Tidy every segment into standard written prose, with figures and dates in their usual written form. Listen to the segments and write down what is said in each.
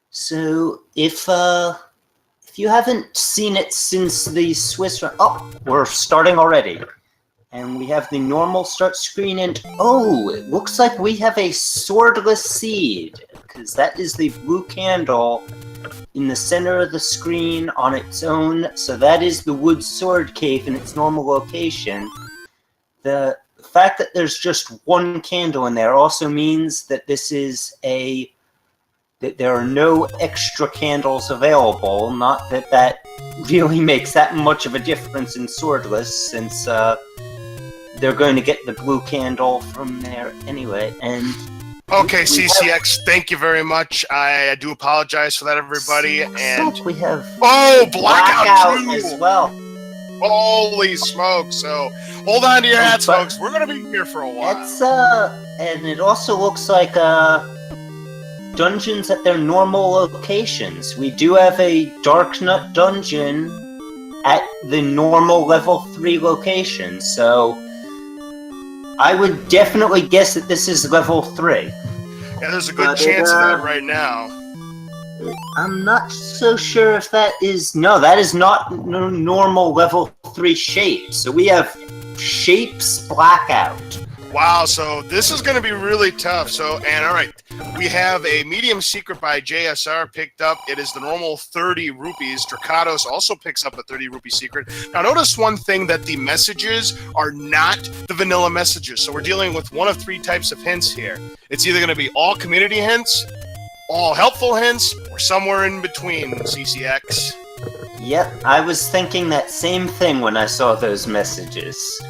So if you haven't seen it since the Swiss, we're starting already, and we have the normal start screen, and it looks like we have a swordless seed, because that is the blue candle in the center of the screen on its own. So that is the wood sword cave in its normal location. The fact that there's just one candle in there also means that this is that there are no extra candles available. Not that that really makes that much of a difference in swordless, since they're going to get the blue candle from there anyway. And okay, CCX, thank you very much. I do apologize for that, everybody. And we have blackout too as well. Holy smoke! So hold on to your hats, folks. We're gonna be here for a while. It's and it also looks like dungeons at their normal locations. We do have a Dark Nut dungeon at the normal level 3 location, so I would definitely guess that this is level 3. Yeah, there's a good chance of that right now. I'm not so sure if that is... No, that is not normal level 3 shapes. So we have shapes blackout. Wow, so this is going to be really tough. So, and all right, we have a medium secret by JSR picked up. It is the normal 30 rupees. Drakhatos also picks up a 30 rupee secret. Now, notice one thing, that the messages are not the vanilla messages. So we're dealing with one of 3 types of hints here. It's either going to be all community hints, all helpful hints, or somewhere in between, CCX. Yep, I was thinking that same thing when I saw those messages.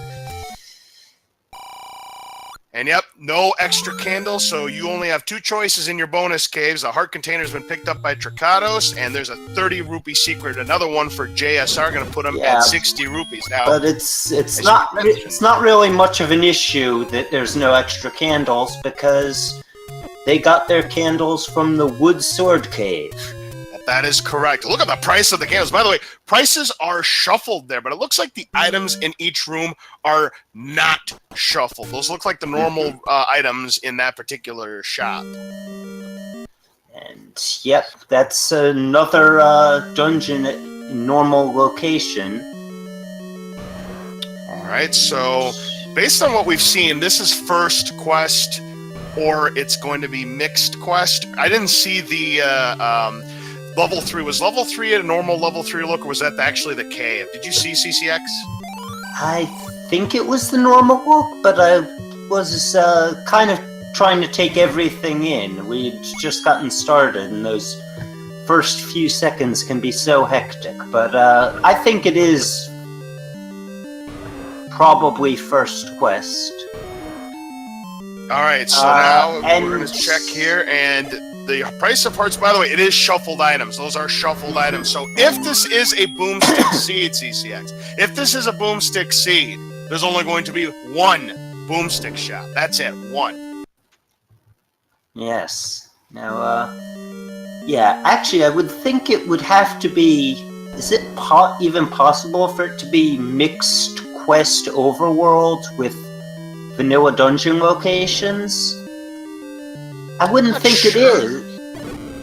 And yep, no extra candles, so you only have 2 choices in your bonus caves. A heart container has been picked up by Drakhatos, and there's a 30 rupee secret. Another one for JSR, going to put them at 60 rupees. Now, but it's not really much of an issue that there's no extra candles, because they got their candles from the wood sword cave. That is correct. Look at the price of the candles. By the way, prices are shuffled there, but it looks like the items in each room are not shuffled. Those look like the normal items in that particular shop. And yep, that's another dungeon at normal location. All right, so based on what we've seen, this is first quest, or it's going to be mixed quest. I didn't see the level 3. Was level 3 a normal level 3 look, or was that actually the cave? Did you see, CCX? I think it was the normal look, but I was kind of trying to take everything in. We'd just gotten started, and those first few seconds can be so hectic. But I think it is probably first quest. Alright, so now we're going to check here, and the price of hearts, by the way, it is shuffled items. Those are shuffled items. So if this is a boomstick seed, CCX, if this is a boomstick seed, there's only going to be 1 boomstick shop. That's it, 1. Yes. Now, yeah, actually, I would think it would have to be... Is it even possible for it to be mixed quest overworld with vanilla dungeon locations? I wouldn't think it is.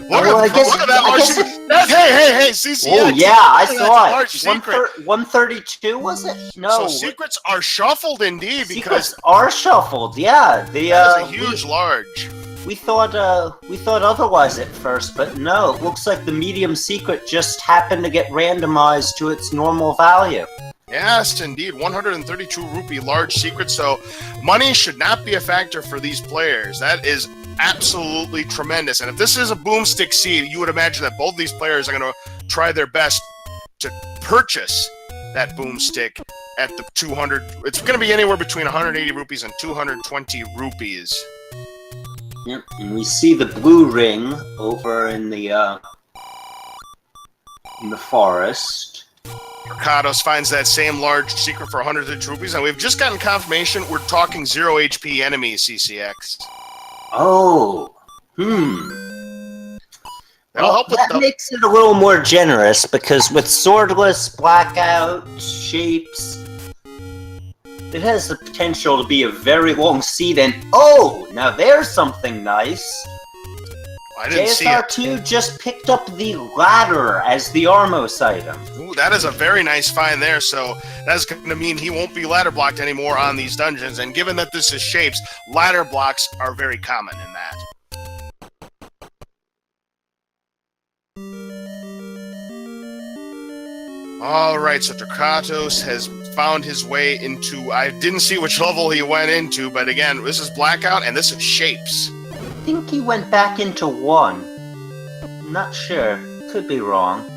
Look at that large secret. Hey, CCX. Oh, yeah, I saw it. 132, was it? No. So secrets are shuffled indeed, because... Secrets are shuffled, yeah. That is a huge large. We thought otherwise at first, but no. It looks like the medium secret just happened to get randomized to its normal value. Yes, indeed. 132 rupee large secret, so money should not be a factor for these players. That is absolutely tremendous. And if this is a boomstick seed, you would imagine that both these players are going to try their best to purchase that boomstick at the 200. It's going to be anywhere between 180 rupees and 220 rupees. Yep, and we see the blue ring over in the forest. Drakhatos finds that same large secret for 130 rupees, and we've just gotten confirmation we're talking 0 HP enemies, CCX. Oh, That'll help with that makes it a little more generous, because with swordless, blackout, shapes, it has the potential to be a very long seed, and now there's something nice. I didn't see it. JSR2 just picked up the ladder as the Armos item. Ooh, that is a very nice find there. So that's going to mean he won't be ladder blocked anymore on these dungeons. And given that this is shapes, ladder blocks are very common in that. Alright, so Drakhatos has found his way into... I didn't see which level he went into, but again, this is Blackout, and this is Shapes. I think he went back into 1. Not sure. Could be wrong.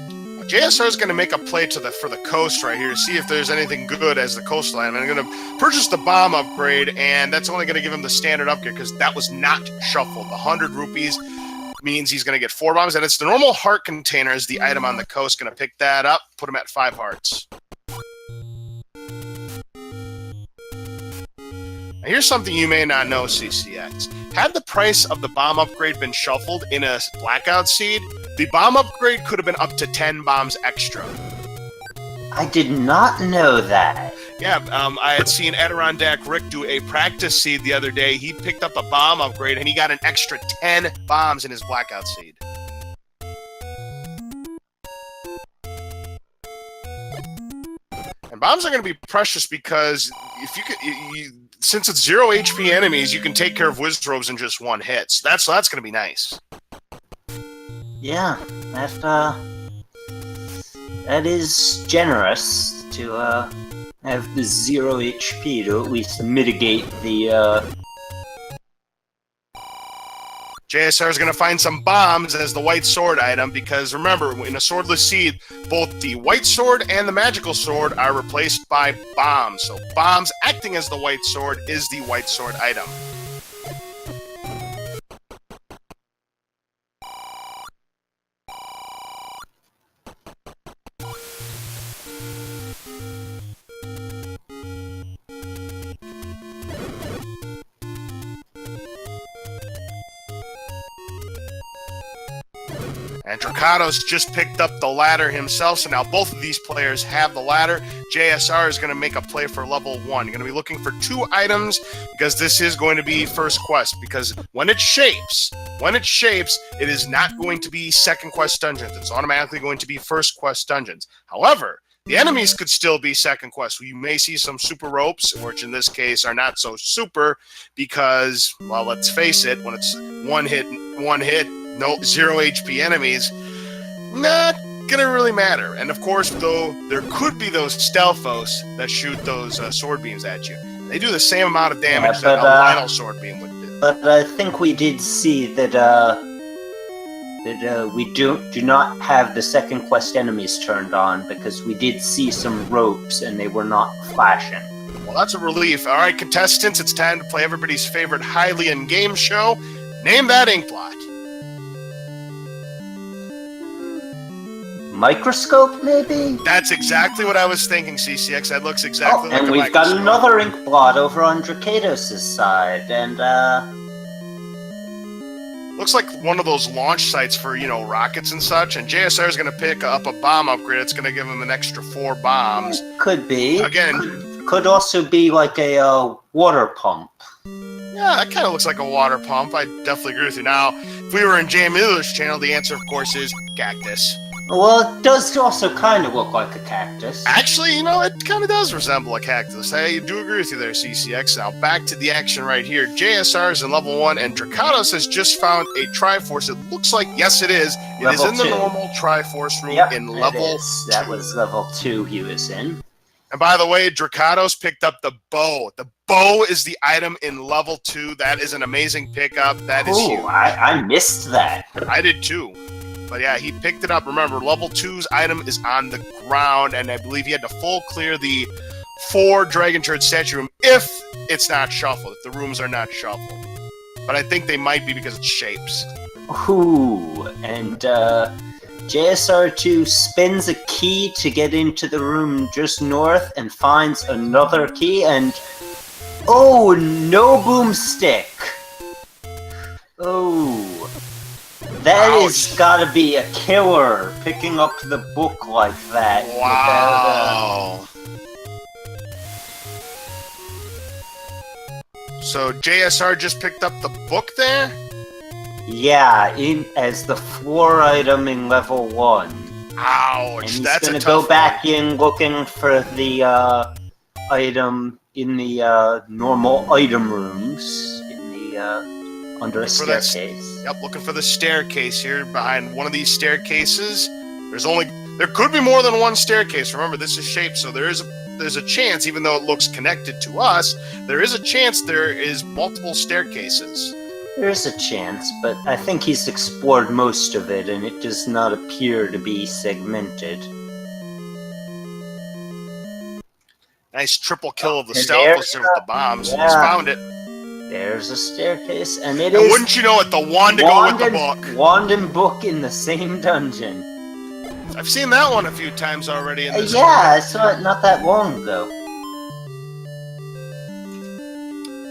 JSR is going to make a play for the coast right here, see if there's anything good as the coastline. I'm going to purchase the bomb upgrade, and that's only going to give him the standard upgrade, because that was not shuffled. The 100 rupees means he's going to get 4 bombs, and it's the normal heart container as the item on the coast. Going to pick that up, put him at 5 hearts. Now here's something you may not know, CCX. Had the price of the bomb upgrade been shuffled in a Blackout seed, the bomb upgrade could have been up to 10 bombs extra. I did not know that. Yeah, I had seen Adirondack Rick do a practice seed the other day. He picked up a bomb upgrade, and he got an extra 10 bombs in his Blackout seed. And bombs are going to be precious because if you could, since it's 0 HP enemies, you can take care of Wizrobes in just 1 hit. So that's going to be nice. Yeah, that is generous to have the 0 HP to at least mitigate the JSR is going to find some bombs as the white sword item because remember, in a swordless seed, both the white sword and the magical sword are replaced by bombs. So bombs acting as the white sword is the white sword item. And Drakhatos just picked up the ladder himself, so now both of these players have the ladder. JSR is going to make a play for level 1. You're going to be looking for 2 items because this is going to be first quest. Because when it shapes, it is not going to be second quest dungeons. It's automatically going to be first quest dungeons. However, the enemies could still be second quest. You may see some super ropes, which in this case are not so super because, well, let's face it, when it's one hit, no 0 HP enemies, not gonna really matter. And of course, though, there could be those Stealthos that shoot those sword beams at you. They do the same amount of damage that a Lionel sword beam would do. But I think we did see that we do not have the second quest enemies turned on because we did see some ropes and they were not flashing. Well, that's a relief. All right, contestants, it's time to play everybody's favorite Hylian game show. Name that ink blot. Microscope, maybe? That's exactly what I was thinking, CCX. That looks exactly like a and we've got another ink blot over on Drakhatos' side, and looks like one of those launch sites for, rockets and such, and JSR is going to pick up a bomb upgrade. It's going to give him an extra 4 bombs. Could be. Again. Could also be like a water pump. Yeah, that kind of looks like a water pump. I definitely agree with you. Now, if we were in JamEvil's channel, the answer, of course, is cactus. Well, it does also kind of look like a cactus. Actually, it kind of does resemble a cactus. I do agree with you there, CCX. Now, back to the action right here. JSR is in level 1, and Drakhatos has just found a Triforce. It looks like, yes, it is. It is in the normal Triforce room in level 2. That was level 2 he was in. And by the way, Drakhatos picked up the bow. The bow is the item in level 2. That is an amazing pickup. That is huge. I missed that. I did too. But yeah, he picked it up. Remember, level 2's item is on the ground, and I believe he had to full clear the 4 Dragon Turd statue room if it's not shuffled, if the rooms are not shuffled. But I think they might be because it's shapes. Ooh, and JSR2 spins a key to get into the room just north and finds another key, and oh, no boomstick. Oh. That has got to be a killer, picking up the book like that. Wow. So JSR just picked up the book there? Yeah, as the floor item in level 1. Ouch, And he's that's gonna a tough go back in looking for the item in the normal item rooms in the under a staircase. Yep, looking for the staircase here behind one of these staircases. There could be more than one staircase. Remember, this is shaped, so there's a chance, even though it looks connected to us, there is a chance there is multiple staircases. There is a chance, but I think he's explored most of it, and it does not appear to be segmented. Nice triple kill of the stealth with the bombs. Yeah. He's found it. There's a staircase, and And wouldn't you know it, the wand to go with the book. Wand and book in the same dungeon. I've seen that one a few times already in this Yeah, I saw it not that long ago.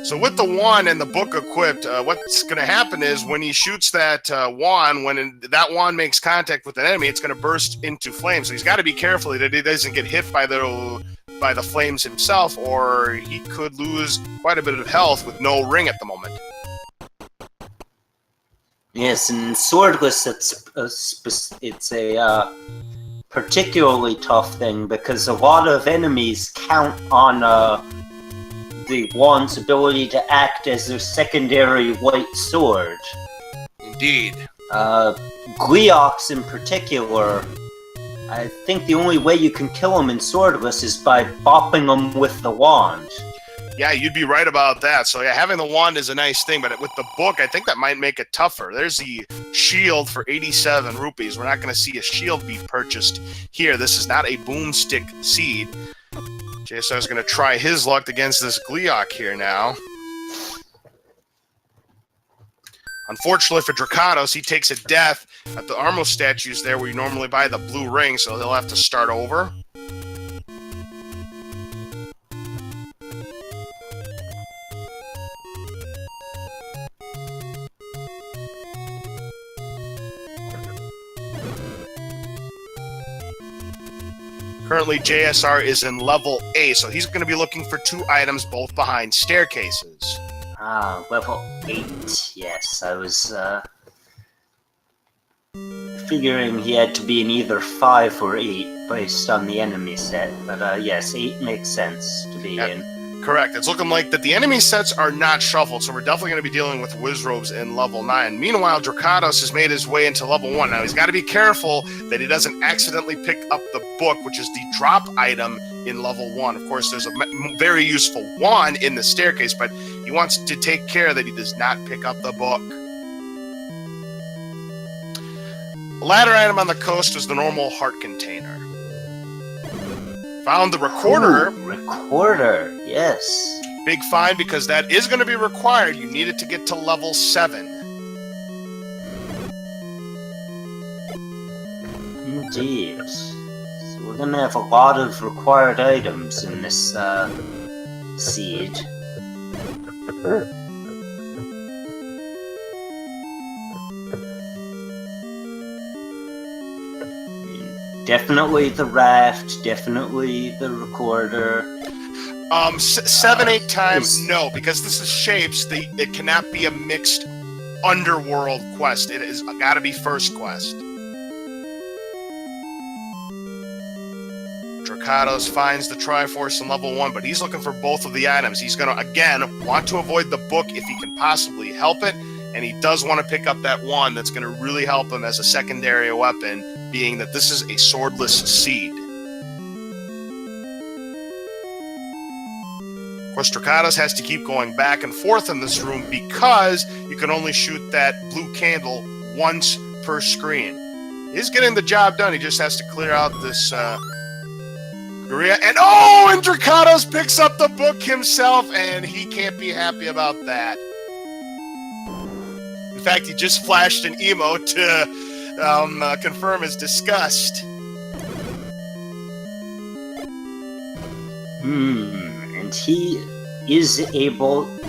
So with the wand and the book equipped, what's going to happen is when he shoots that wand, that wand makes contact with an enemy, it's going to burst into flames. So he's got to be careful that he doesn't get hit by the flames himself, or he could lose quite a bit of health with no ring at the moment. Yes, and swordless, it's a particularly tough thing because a lot of enemies count on the wand's ability to act as their secondary white sword. Indeed. Gleox in particular, I think the only way you can kill him in swordless is by bopping him with the wand. Yeah, you'd be right about that. So yeah, having the wand is a nice thing, but with the book, I think that might make it tougher. There's the shield for 87 rupees. We're not going to see a shield be purchased here. This is not a boomstick seed. JSR is going to try his luck against this Gleok here now. Unfortunately for Drakhatos, he takes a death at the Armor statues there where you normally buy the blue ring, so they'll have to start over. Currently, JSR is in level A, so he's going to be looking for 2 items, both behind staircases. Ah, level 8, yes. I was figuring he had to be in either 5 or 8 based on the enemy set, but yes, 8 makes sense to be in. Correct. It's looking like that the enemy sets are not shuffled, so we're definitely going to be dealing with Wizrobes in level 9. Meanwhile, Drakhatos has made his way into level 1. Now, he's got to be careful that he doesn't accidentally pick up the book, which is the drop item in level 1. Of course, there's a very useful wand in the staircase, but he wants to take care that he does not pick up the book. The ladder item on the coast was the normal heart container. Found the recorder. Ooh, recorder, yes. Big find because that is going to be required. You need it to get to level 7. Indeed. So we're going to have a lot of required items in this seed. Definitely the raft, definitely the recorder. 7, 8 times, no, because this is shapes. It cannot be a mixed underworld quest. It is got to be first quest. Drakhatos finds the Triforce in level 1, but he's looking for both of the items. He's going to, again, want to avoid the book if he can possibly help it, and he does want to pick up that wand that's going to really help him as a secondary weapon, being that this is a swordless seed. Of course, Drakhatos has to keep going back and forth in this room because you can only shoot that blue candle once per screen. He's getting the job done. He just has to clear out this area. And Drakhatos picks up the book himself, and he can't be happy about that. In fact, he just flashed an emote to confirm his disgust. And he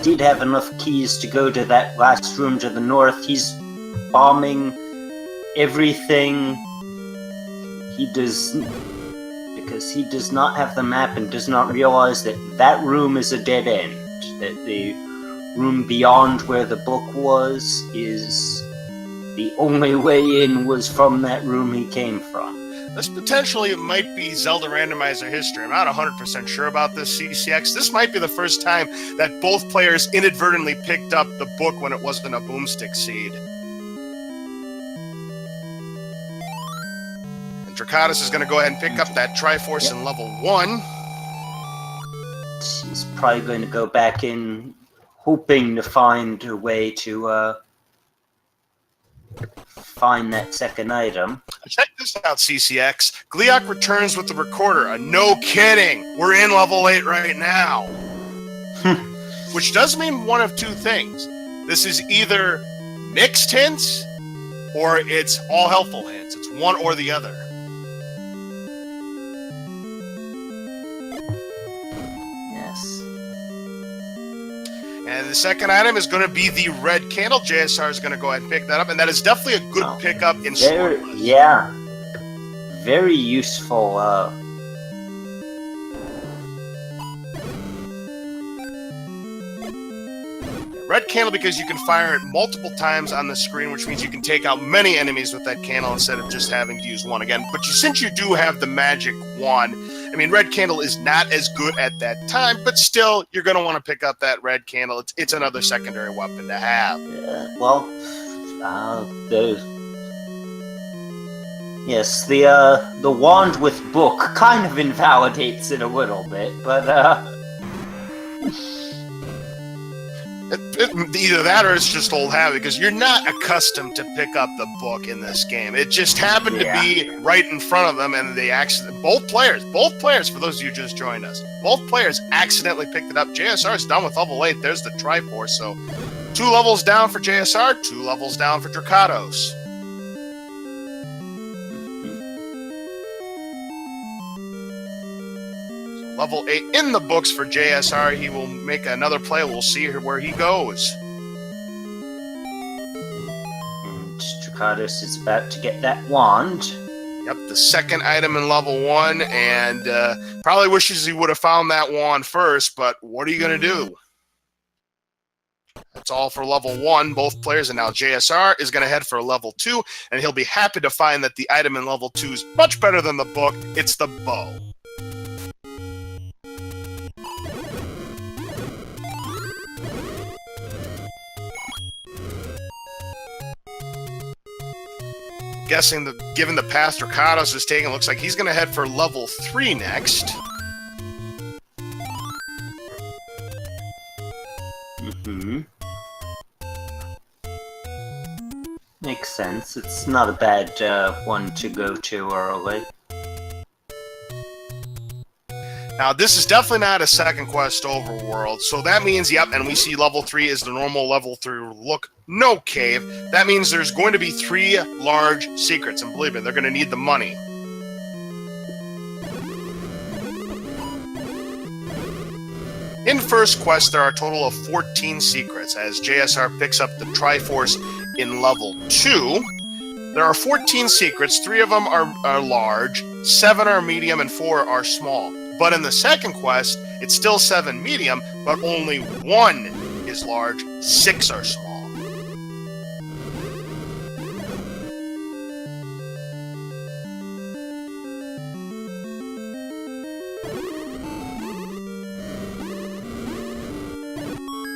did have enough keys to go to that last room to the north. He's bombing everything. Because he does not have the map and does not realize that that room is a dead end. That the room beyond where the book was is the only way in was from that room he came from. This potentially might be Zelda Randomizer history. I'm not 100% sure about this, CCX. This might be the first time that both players inadvertently picked up the book when it wasn't a boomstick seed. And Drakhatos is going to go ahead and pick up that Triforce in level 1. She's probably going to go back in, hoping to find a way to find that second item. Check this out, CCX. Gleok returns with the recorder. No kidding. We're in level 8 right now. Which does mean one of two things. This is either mixed hints or it's all helpful hints. It's one or the other. And the second item is going to be the red candle. JSR is going to go ahead and pick that up, and that is definitely a good pickup in Sword. Yeah. Very useful. Red candle because you can fire it multiple times on the screen, which means you can take out many enemies with that candle instead of just having to use one again. But since you do have the magic wand, I mean, red candle is not as good at that time, but still, you're going to want to pick up that red candle. It's another secondary weapon to have. Yeah, well, the wand with book kind of invalidates it a little bit, but either that or it's just old habit, because you're not accustomed to pick up the book in this game. It just happened to be right in front of them, and both players, for those of you who just joined us, both players accidentally picked it up. JSR is done with level 8. There's the Triforce, so 2 levels down for JSR, 2 levels down for Drakhatos. Level 8 in the books for JSR. He will make another play. We'll see where he goes. And Drakhatos is about to get that wand. Yep, the second item in level 1, and probably wishes he would have found that wand first, but what are you going to do? That's all for level 1, both players, and now JSR is going to head for level 2, and he'll be happy to find that the item in level 2 is much better than the book. It's the bow. Guessing that given the path Drakhatos is taking, looks like he's going to head for level 3 next. Makes sense. It's not a bad one to go to early. Now, this is definitely not a second quest overworld, so that means, yep, and we see level 3 is the normal level 3 look, no cave. That means there's going to be 3 large secrets, and believe me, they're going to need the money. In first quest, there are a total of 14 secrets, as JSR picks up the Triforce in level 2. There are 14 secrets, 3 of them are large, 7 are medium, and 4 are small. But in the second quest, it's still 7 medium, but only 1 is large, 6 are small.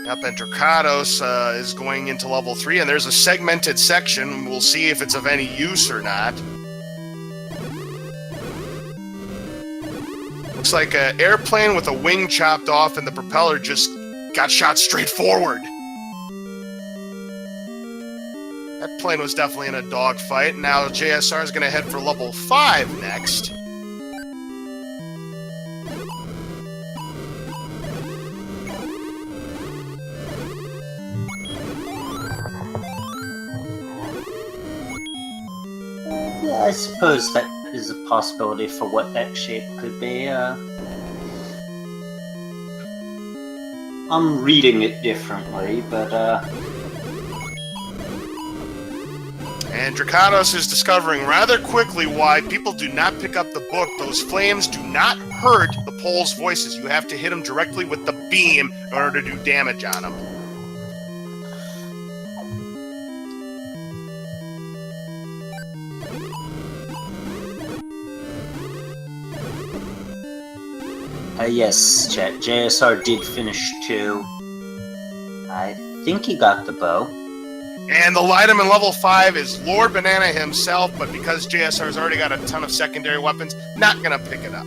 Yep, and Drakhatos is going into level 3, and there's a segmented section. We'll see if it's of any use or not. Looks like an airplane with a wing chopped off and the propeller just got shot straight forward. That plane was definitely in a dogfight. Now JSR is going to head for level 5 next. Yeah, I suppose that is a possibility for what that shape could be. I'm reading it differently, but And Drakhatos is discovering rather quickly why people do not pick up the book. Those flames do not hurt the Pole's voices. You have to hit them directly with the beam in order to do damage on them. Yes, Chet. JSR did finish 2. I think he got the bow. And the item in level 5 is Lord Banana himself, but because JSR's already got a ton of secondary weapons, not gonna pick it up.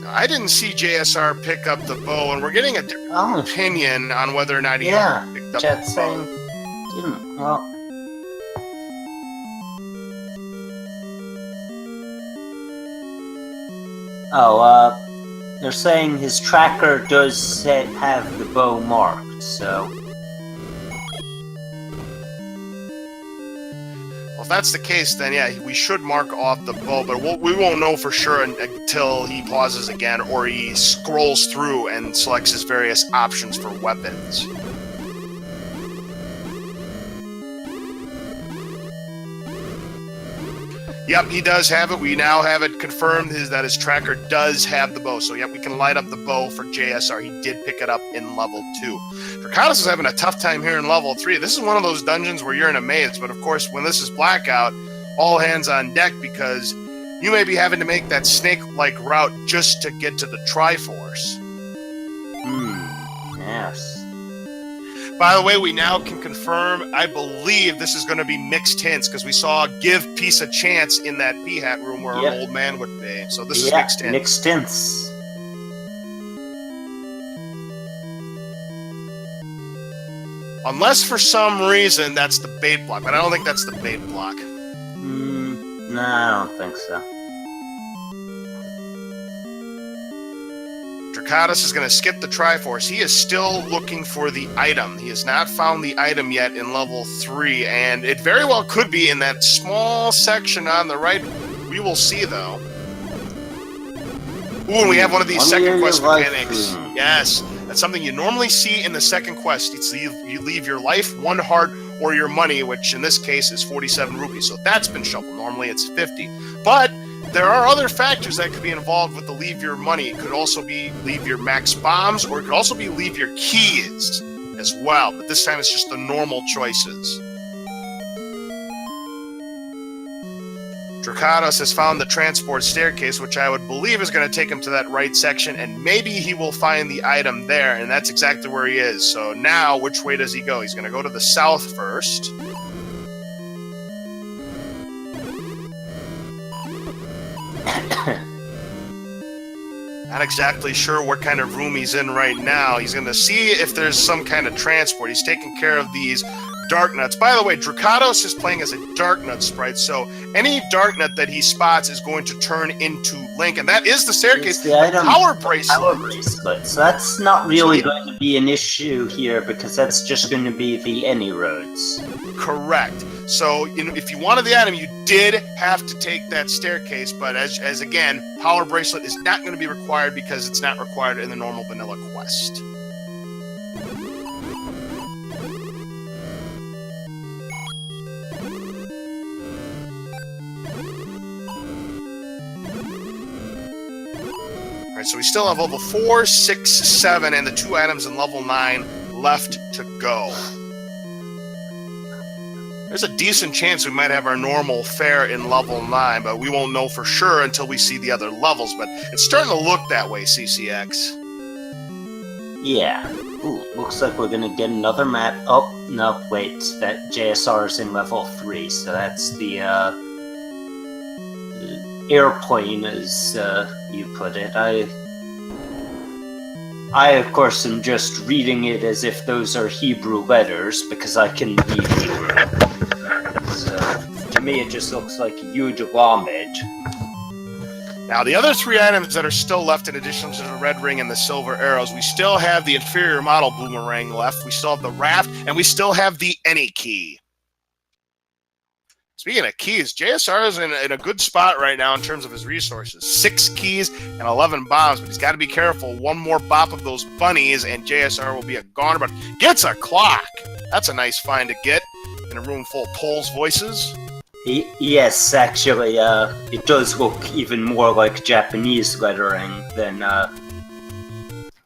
I didn't see JSR pick up the bow, and we're getting a different opinion on whether or not he picked up Chet the saying bow. didn't. Well, they're saying his tracker does have the bow marked, so. Well, if that's the case, then yeah, we should mark off the bow, but we won't know for sure until he pauses again or he scrolls through and selects his various options for weapons. Yep, he does have it. We now have it confirmed that his tracker does have the bow. So, yep, we can light up the bow for JSR. He did pick it up in level 2. Drakhatos is having a tough time here in level 3. This is one of those dungeons where you're in a maze. But, of course, when this is blackout, all hands on deck because you may be having to make that snake-like route just to get to the Triforce. Yes. By the way, we now can confirm, I believe this is going to be mixed hints, because we saw give peace a chance in that P-hat room where an old man would be. So this is mixed hints. Mixed hints. Unless for some reason that's the bait block, but I don't think that's the bait block. No, I don't think so. Drakhatos is going to skip the Triforce. He is still looking for the item. He has not found the item yet in level 3, and it very well could be in that small section on the right. We will see, though. Ooh, and we have one of these second quest mechanics. Yes, that's something you normally see in the second quest. It's you leave your life, 1 heart, or your money, which in this case is 47 rupees. So that's been shuffled. Normally it's 50. But there are other factors that could be involved with the leave your money. It could also be leave your max bombs, or it could also be leave your keys as well. But this time it's just the normal choices. Drakhatos has found the transport staircase, which I would believe is going to take him to that right section, and maybe he will find the item there, and that's exactly where he is. So now, which way does he go? He's going to go to the south first. Not exactly sure what kind of room he's in right now. He's going to see if there's some kind of transport. He's taking care of these Dark Nuts. By the way, Drakhatos is playing as a Dark Nut sprite, so any Dark Nut that he spots is going to turn into Link, and that is the staircase. The item, Power Bracelet. Power Bracelet. So that's not really going to be an issue here, because that's just going to be the any roads. Correct. So, if you wanted the item, you did have to take that staircase, but as again, Power Bracelet is not going to be required because it's not required in the normal vanilla quest. Alright, so we still have level 4, 6, 7, and the 2 items in level 9 left to go. There's a decent chance we might have our normal fare in level 9, but we won't know for sure until we see the other levels. But it's starting to look that way, CCX. Yeah. Ooh, looks like we're gonna get another map. Oh, no, wait. That JSR is in level 3, so that's the, airplane, as, you put it. I, of course, am just reading it as if those are Hebrew letters, because I can read Hebrew. So, to me, it just looks like Yud Lamed. Now, the other 3 items that are still left, in addition to the red ring and the silver arrows, we still have the inferior model boomerang left, we still have the raft, and we still have the any key. Speaking of keys, JSR is in a good spot right now in terms of his resources. 6 keys and 11 bombs, but he's got to be careful. One more bop of those bunnies, and JSR will be a goner, but gets a clock. That's a nice find to get in a room full of Poles voices. Yes, actually, it does look even more like Japanese lettering than,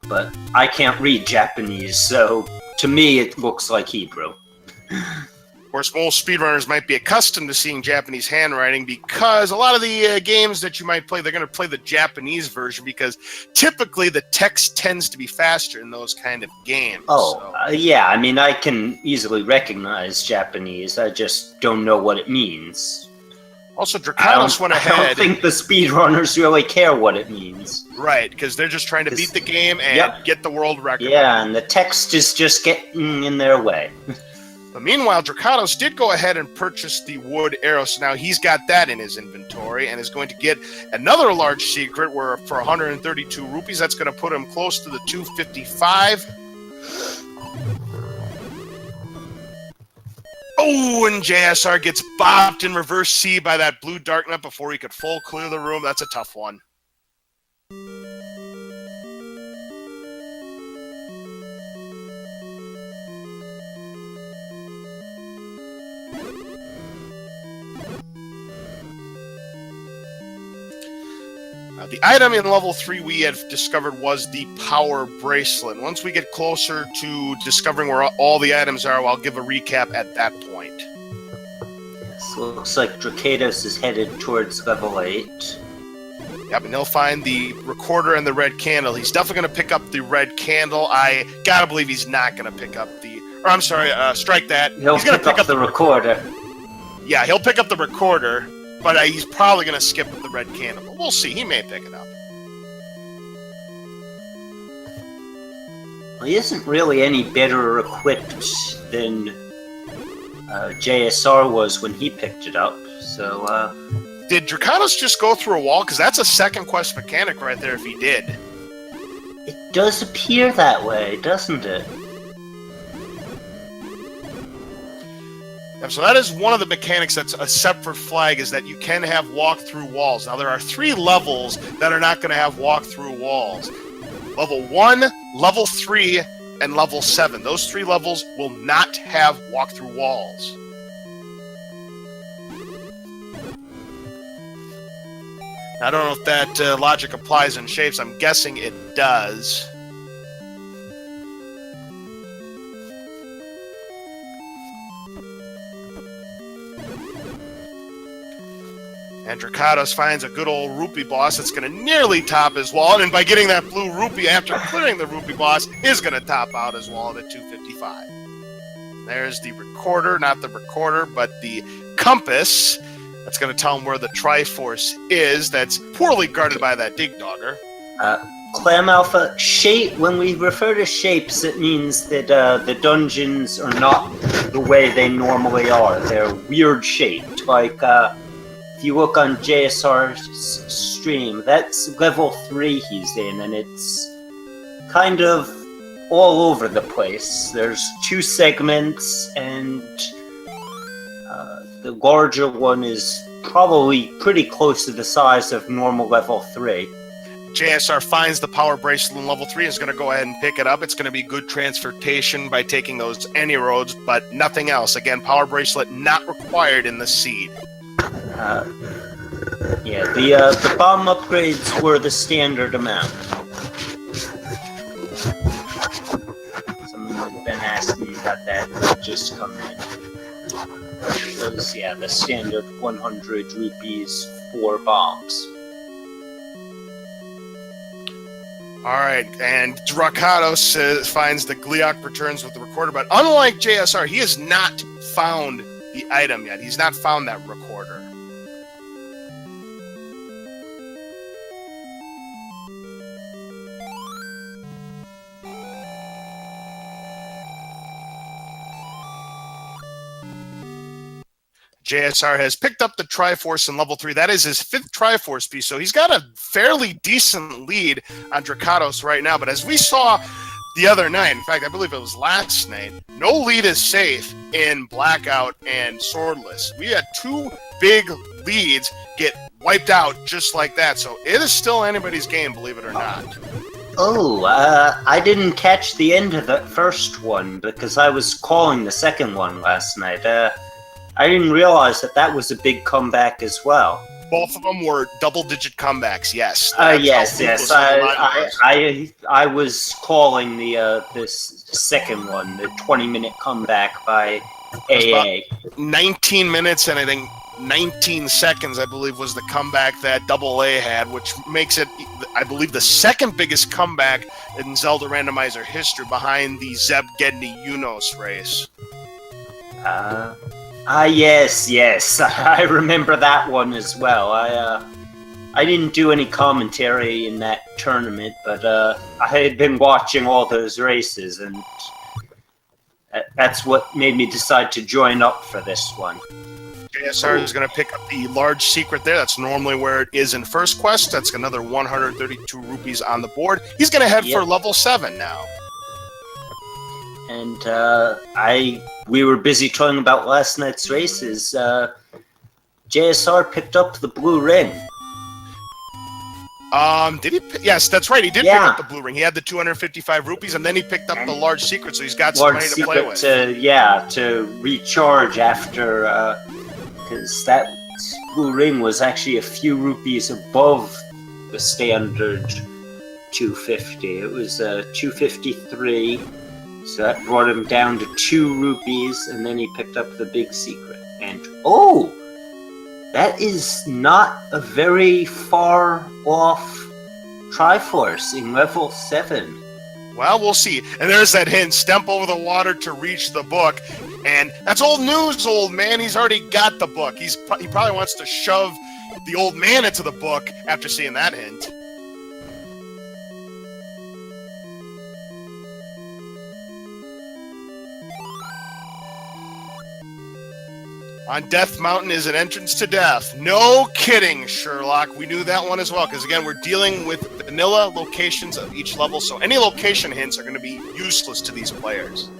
but I can't read Japanese, so to me it looks like Hebrew. Of course, most speedrunners might be accustomed to seeing Japanese handwriting because a lot of the games that you might play, they're going to play the Japanese version because typically the text tends to be faster in those kind of games. Oh, yeah, I mean, I can easily recognize Japanese, I just don't know what it means. Also, Drakhatos went ahead. I don't think the speedrunners really care what it means. Right, because they're just trying to beat the game and get the world record. Yeah, and the text is just getting in their way. But meanwhile, Drakhatos did go ahead and purchase the wood arrow, so now he's got that in his inventory and is going to get another large secret where for 132 rupees, that's going to put him close to the 255. Oh, and JSR gets bopped in reverse C by that blue dark nut before he could full clear the room. That's a tough one. The item in level 3 we had discovered was the power bracelet. Once we get closer to discovering where all the items are, I'll give a recap at that point. So it looks like Drakhatos is headed towards level 8. Yep, and he'll find the recorder and the red candle. He's definitely going to pick up the red candle. I gotta believe he's not going to pick up the... Or I'm sorry, strike that. He'll he's gonna pick up the recorder. Yeah, he'll pick up the recorder. But he's probably going to skip the red candle. But we'll see. He may pick it up. Well, he isn't really any better equipped than JSR was when he picked it up. So, did Drakhatos just go through a wall? Because that's a second quest mechanic right there if he did. It does appear that way, doesn't it? So that is one of the mechanics that's a separate flag, is that you can have walk-through walls. Now, there are 3 levels that are not going to have walk-through walls. Level 1, Level 3, and Level 7. Those 3 levels will not have walk-through walls. I don't know if that logic applies in shapes. I'm guessing it does. And Drakhatos finds a good old rupee boss that's going to nearly top his wallet, and by getting that blue rupee after clearing the rupee boss, is going to top out his wallet at 255. There's the recorder, not the recorder, but the compass. That's going to tell him where the Triforce is. That's poorly guarded by that Dig Dogger. Clam Alpha, shape. When we refer to shapes, it means that the dungeons are not the way they normally are. They're weird shaped, like. If you look on JSR's stream, that's level 3 he's in, and it's kind of all over the place. There's 2 segments, and the larger one is probably pretty close to the size of normal level 3. JSR finds the power bracelet in level 3, is going to go ahead and pick it up. It's going to be good transportation by taking those any roads, but nothing else. Again, power bracelet not required in the seed. Yeah, the bomb upgrades were the standard amount. Someone would have been asking about that just come in. It was, yeah, the standard 100 rupees, 4 bombs. Alright, and Drakhatos finds the Gliok returns with the recorder, but unlike JSR, he has not found the item yet. He's not found that recorder. JSR has picked up the Triforce in level 3. That is his 5th Triforce piece, so he's got a fairly decent lead on Drakhatos right now. But as we saw the other night, in fact, I believe it was last night, no lead is safe in Blackout and Swordless. We had 2 big leads get wiped out just like that, so it is still anybody's game, believe it or not. Oh, I didn't catch the end of the first one because I was calling the second one last night. I didn't realize that was a big comeback as well. Both of them were double-digit comebacks. Yes. Yes. I was calling the this second one, the 20-minute comeback by AA. 19 minutes and I think 19 seconds, I believe, was the comeback that Double A had, which makes it, I believe, the second biggest comeback in Zelda Randomizer history, behind the Zeb Gedney Unos race. Yes. I remember that one as well. I didn't do any commentary in that tournament, but I had been watching all those races, and that's what made me decide to join up for this one. JSR is going to pick up the large secret there. That's normally where it is in first quest. That's another 132 rupees on the board. He's going to head for level 7 now. And we were busy talking about last night's races. JSR picked up the blue ring. Did he? Yes, that's right. He did pick up the blue ring. He had the 255 rupees, and then he picked up the large secret, so he's got some money to play with. To recharge after, because that blue ring was actually a few rupees above the standard 250. It was 253. So that brought him down to 2 rupees, and then he picked up the big secret. And that is not a very far off Triforce in level 7. Well, we'll see. And there's that hint: step over the water to reach the book. And that's old news, old man. He's already got the book. He probably wants to shove the old man into the book after seeing that hint. On Death Mountain is an entrance to death. No kidding, Sherlock. We knew that one as well, because again, we're dealing with vanilla locations of each level, so any location hints are going to be useless to these players.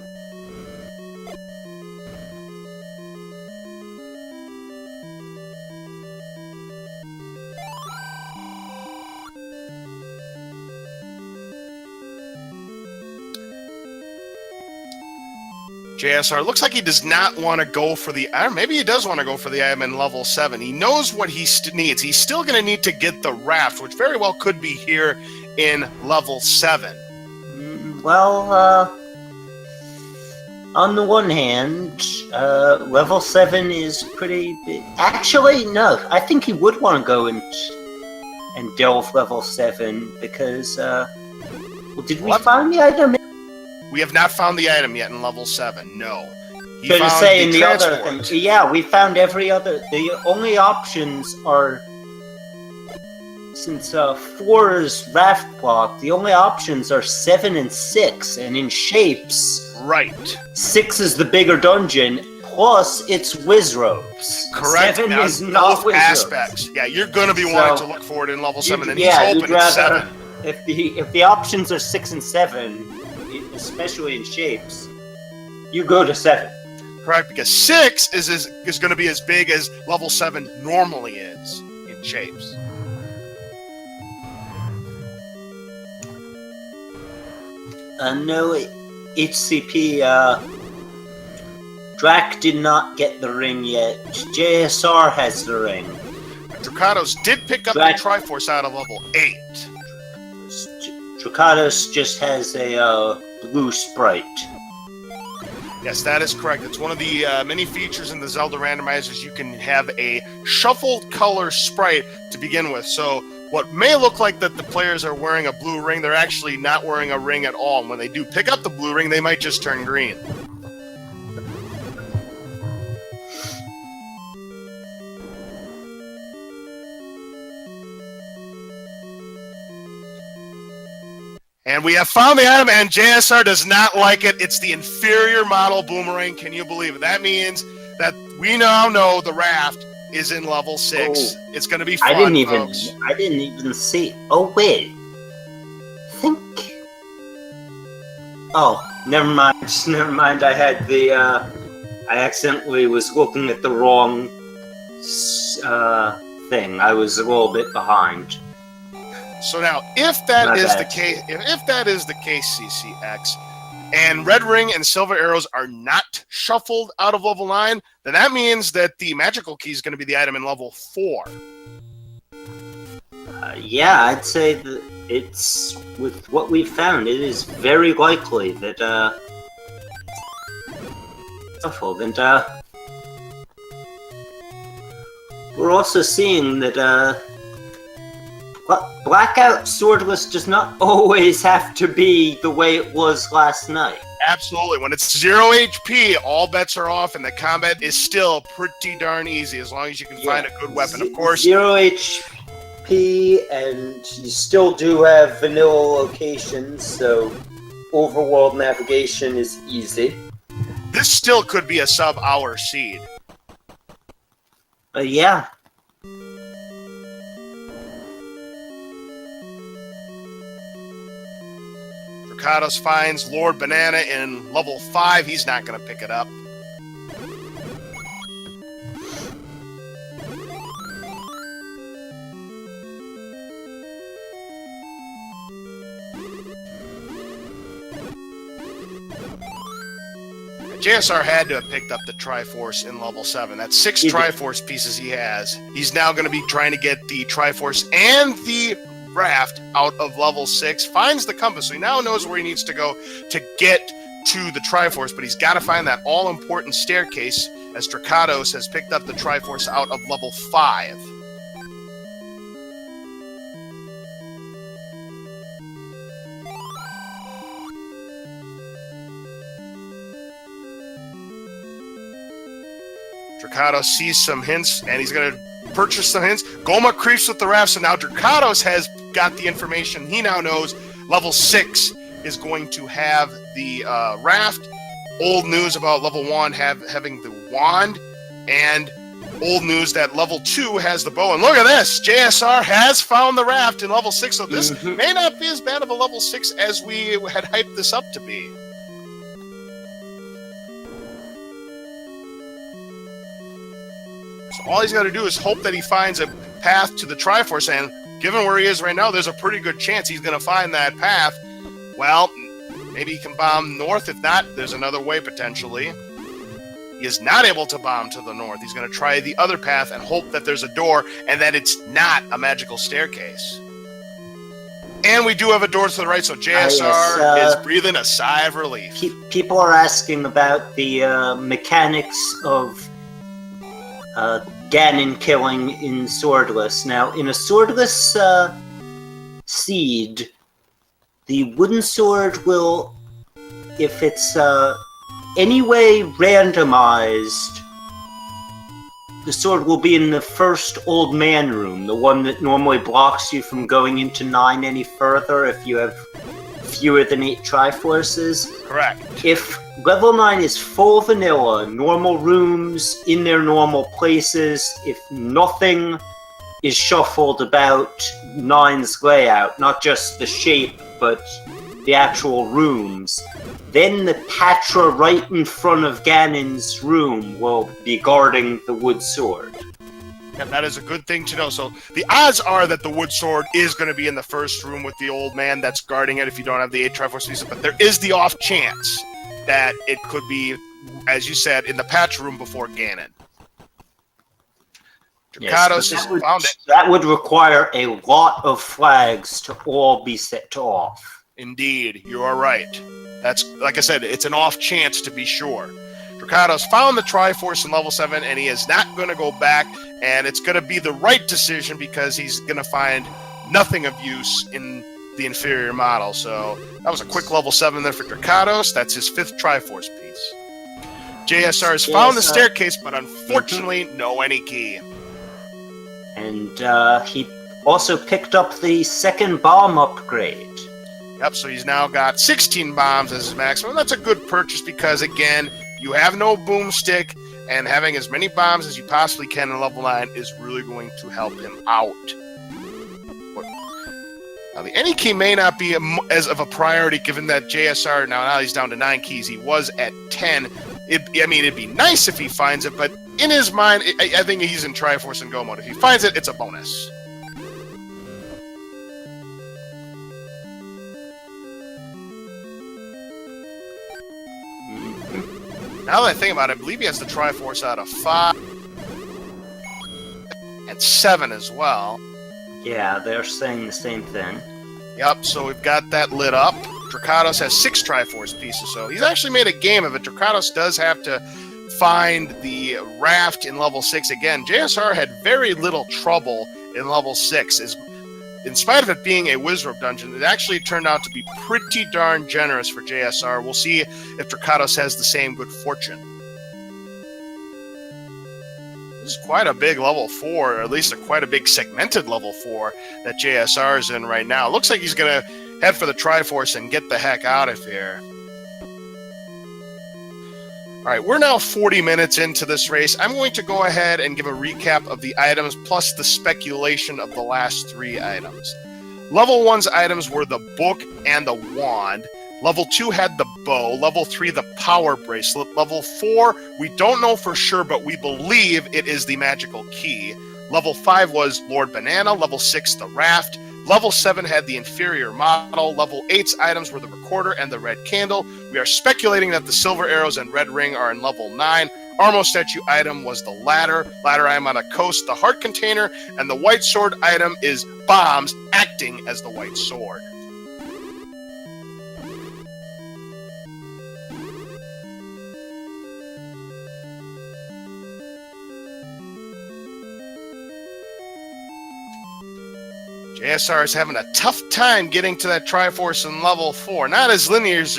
JSR looks like he does not want to go for the item. Maybe he does want to go for the item in level 7. He knows what he needs. He's still going to need to get the raft, which very well could be here in level 7. Well, on the one hand, level 7 is pretty big. Actually, no. I think he would want to go and delve level 7 because, did we find the item? We have not found the item yet in level 7, no. We found every other... The only options are... Since 4 is raft block, the only options are 7 and 6, and in shapes... Right. 6 is the bigger dungeon, plus it's Wizrobes. Correct. 7 is not Wizrobes. Aspects. Yeah, you're going to be wanting to look forward in level 7, and he's hoping it's 7. If the options are 6 and 7... especially in shapes, you go to 7. Correct, because 6 is going to be as big as level 7 normally is in shapes. No, HCP, Drak did not get the ring yet. JSR has the ring. Drakhatos did pick up the Triforce out of level 8. Drakhatos just has a blue sprite. Yes, that is correct. It's one of the many features in the Zelda Randomizers. You can have a shuffled color sprite to begin with. So what may look like that the players are wearing a blue ring, they're actually not wearing a ring at all. And when they do pick up the blue ring, they might just turn green. And we have found the item, and JSR does not like it. It's the inferior model boomerang. Can you believe it? That means that we now know the raft is in level 6. It's going to be fun, I didn't even see. Oh, wait. Oh, never mind. Never mind. I had the, I accidentally was looking at the wrong, thing. I was a little bit behind. So now, if that is the case, CCX, and red ring and silver arrows are not shuffled out of level 9, then that means that the magical key is going to be the item in level 4. Yeah, I'd say that it's, with what we've found, it is very likely that, we're also seeing that, Blackout Swordless does not always have to be the way it was last night. Absolutely. When it's 0 HP, all bets are off, and the combat is still pretty darn easy as long as you can find a good weapon. Of course, 0 HP, and you still do have vanilla locations, so overworld navigation is easy. this still could be a sub-hour seed. Yeah. Drakhatos finds Lord Banana in level 5. He's not going to pick it up. JSR had to have picked up the Triforce in level 7. That's 6 Triforce pieces he has. He's now going to be trying to get the Triforce and the raft out of level 6. Finds the compass, so he now knows where he needs to go to get to the Triforce, but he's got to find that all-important staircase, as Drakhatos has picked up the Triforce out of level 5. Drakhatos sees some hints, and he's going to purchase some hints. Goma creeps with the raft, so now Drakhatos has got the information. He now knows level 6 is going to have the raft. Old news about level 1 having the wand, and old news that level 2 has the bow. And look at this! JSR has found the raft in level 6, so this may not be as bad of a level 6 as we had hyped this up to be. So all he's got to do is hope that he finds a path to the Triforce, and given where he is right now, there's a pretty good chance he's going to find that path. Well, maybe he can bomb north. If not, there's another way potentially. He is not able to bomb to the north. He's going to try the other path and hope that there's a door and that it's not a magical staircase. And we do have a door to the right, so JSR is breathing a sigh of relief. People are asking about the mechanics of Ganon killing in Swordless. Now, in a Swordless seed, the wooden sword will, if it's anyway randomized, the sword will be in the first old man room, the one that normally blocks you from going into 9 any further if you have fewer than 8 Triforces. Correct. If level 9 is full vanilla, normal rooms in their normal places, if nothing is shuffled about 9's layout, not just the shape, but the actual rooms, then the Patra right in front of Ganon's room will be guarding the wood sword. Yeah, that is a good thing to know. So the odds are that the wood sword is going to be in the first room with the old man that's guarding it if you don't have the 8 Triforce pieces, but there is the off chance that it could be, as you said, in the patch room before Ganon. Drakhatos has found it. That would require a lot of flags to all be set off. Indeed, you are right. That's, like I said, it's an off chance to be sure. Drakhatos found the Triforce in level 7, and he is not going to go back, and it's going to be the right decision because he's going to find nothing of use in the inferior model. So that was a quick level 7 there for Drakhatos. That's his 5th Triforce piece. JSR has found the staircase, but unfortunately, no any key. And he also picked up the 2nd bomb upgrade. Yep, so he's now got 16 bombs as his maximum. That's a good purchase because, again, you have no boomstick, and having as many bombs as you possibly can in level 9 is really going to help him out. Now, the any key may not be as of a priority given that JSR, now he's down to 9 keys. He was at 10. It'd be nice if he finds it, but in his mind, I think he's in Triforce and Go mode. If he finds it, it's a bonus. Now that I think about it, I believe he has the Triforce out of 5 and 7 as well. Yeah, they're saying the same thing. Yep, so we've got that lit up. Drakhatos has 6 Triforce pieces, so he's actually made a game of it. Drakhatos does have to find the raft in level 6 again. JSR had very little trouble in level 6. In spite of it being a Wizrobe dungeon, it actually turned out to be pretty darn generous for JSR. We'll see if Drakhatos has the same good fortune. This is quite a big level 4, or at least quite a big segmented level 4 that JSR is in right now. Looks like he's going to head for the Triforce and get the heck out of here. All right, we're now 40 minutes into this race. I'm going to go ahead and give a recap of the items plus the speculation of the last 3 items. Level 1's items were the book and the wand. Level 2 had the bow. Level 3, the power bracelet. Level 4, we don't know for sure, but we believe it is the magical key. Level 5 was Lord Banana. Level 6, the raft. Level 7 had the inferior model. Level 8's items were the recorder and the red candle. We are speculating that the silver arrows and red ring are in level 9. Armo statue item was the ladder. Ladder item on a coast, the heart container. And the white sword item is bombs acting as the white sword. JSR is having a tough time getting to that Triforce in level 4. Not as linear as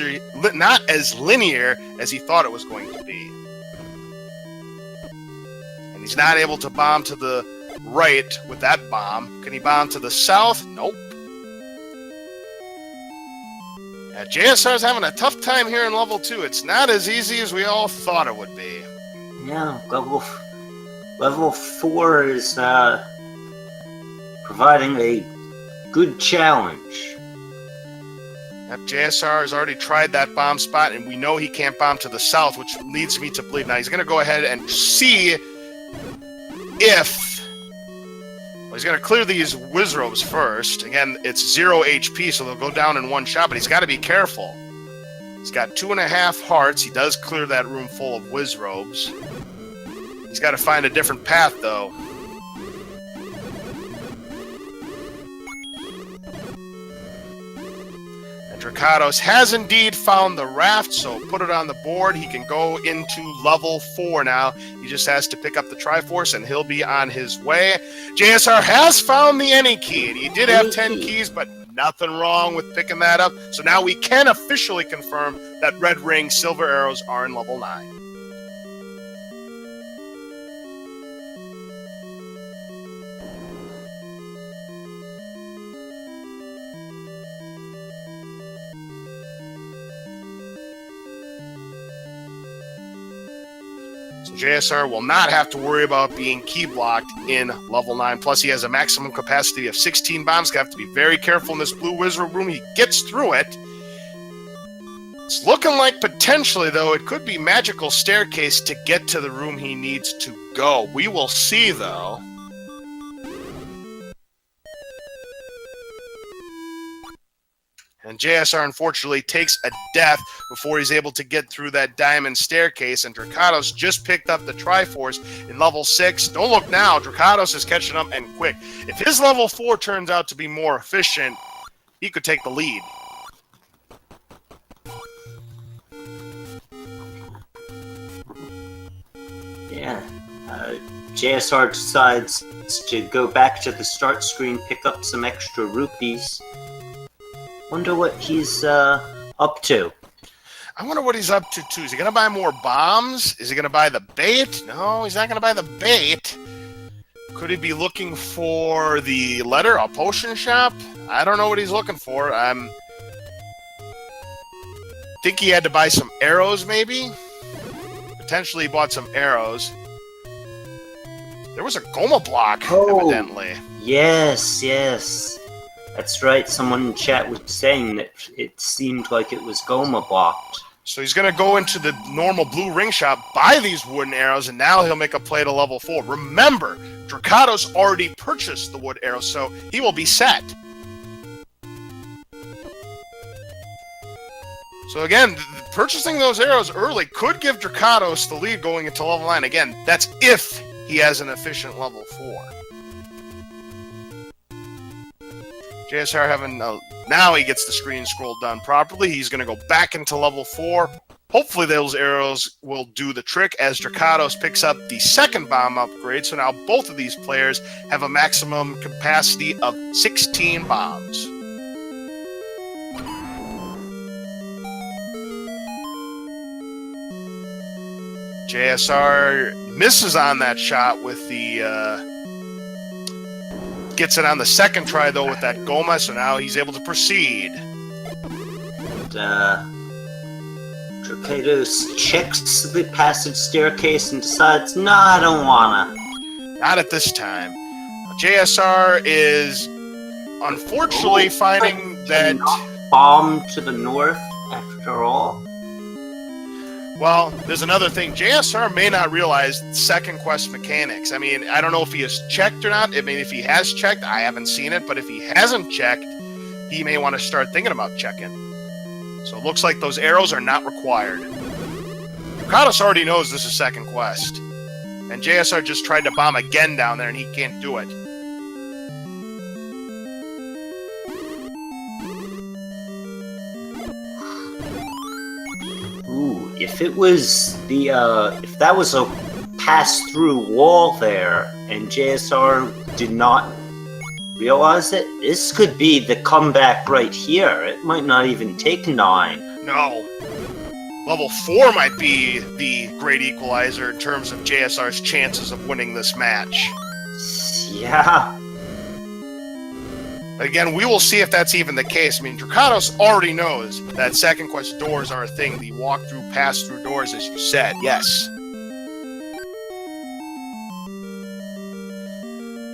he thought it was going to be. And he's not able to bomb to the right with that bomb. Can he bomb to the south? Nope. Yeah, JSR is having a tough time here in level 2. It's not as easy as we all thought it would be. Yeah, level 4 is providing a good challenge. Yep, JSR has already tried that bomb spot, and we know he can't bomb to the south, which leads me to believe now he's going to go ahead and see if... Well, he's going to clear these Wizrobes first. Again, it's 0 HP, so they'll go down in one shot, but he's got to be careful. He's got 2.5 hearts. He does clear that room full of Wizrobes. He's got to find a different path, though. Drakhatos has indeed found the raft, so put it on the board. He can go into level 4 now. He just has to pick up the Triforce, and he'll be on his way. JSR has found the any key, and he did have 10 keys, but nothing wrong with picking that up. So now we can officially confirm that red ring, silver arrows are in level 9. JSR will not have to worry about being key blocked in level 9. Plus, he has a maximum capacity of 16 bombs. He's going to have to be very careful in this blue Wizard room. He gets through it. It's looking like potentially, though, it could be magical staircase to get to the room he needs to go. We will see, though. And JSR, unfortunately, takes a death before he's able to get through that diamond staircase. And Drakhatos just picked up the Triforce in level 6. Don't look now. Drakhatos is catching up and quick. If his level 4 turns out to be more efficient, he could take the lead. Yeah. JSR decides to go back to the start screen, pick up some extra rupees. Wonder what he's up to. I wonder what he's up to, too. Is he going to buy more bombs? Is he going to buy the bait? No, he's not going to buy the bait. Could he be looking for the letter, a potion shop? I don't know what he's looking for. Think he had to buy some arrows, maybe? Potentially he bought some arrows. There was a Goma block, evidently. Yes. That's right. Someone in chat was saying that it seemed like it was Goma blocked. So he's going to go into the normal blue ring shop, buy these wooden arrows, and now he'll make a play to level 4. Remember, Drakhatos already purchased the wood arrows, so he will be set. So again, purchasing those arrows early could give Drakhatos the lead going into level 9. Again, that's if he has an efficient level 4. JSR having now he gets the screen scroll done properly. He's going to go back into level 4. Hopefully those arrows will do the trick as Drakhatos picks up the second bomb upgrade. So now both of these players have a maximum capacity of 16 bombs. JSR misses on that shot with the gets it on the second try though with that Goma, so now he's able to proceed. Drakhatos checks the passage staircase and decides, nah, I don't wanna. Not at this time. JSR is unfortunately finding that bomb to the north after all. Well, there's another thing. JSR may not realize second quest mechanics. I mean, I don't know if he has checked or not. I mean, if he has checked, I haven't seen it. But if he hasn't checked, he may want to start thinking about checking. So it looks like those arrows are not required. Drakhatos already knows this is second quest. And JSR just tried to bomb again down there, and he can't do it. If it was the, if that was a pass-through wall there, and JSR did not realize it, this could be the comeback right here. It might not even take 9. No. Level 4 might be the great equalizer in terms of JSR's chances of winning this match. Yeah. Again, we will see if that's even the case. I mean, Drakhatos already knows that second quest doors are a thing. The walk-through, pass-through doors, as you said. Yes.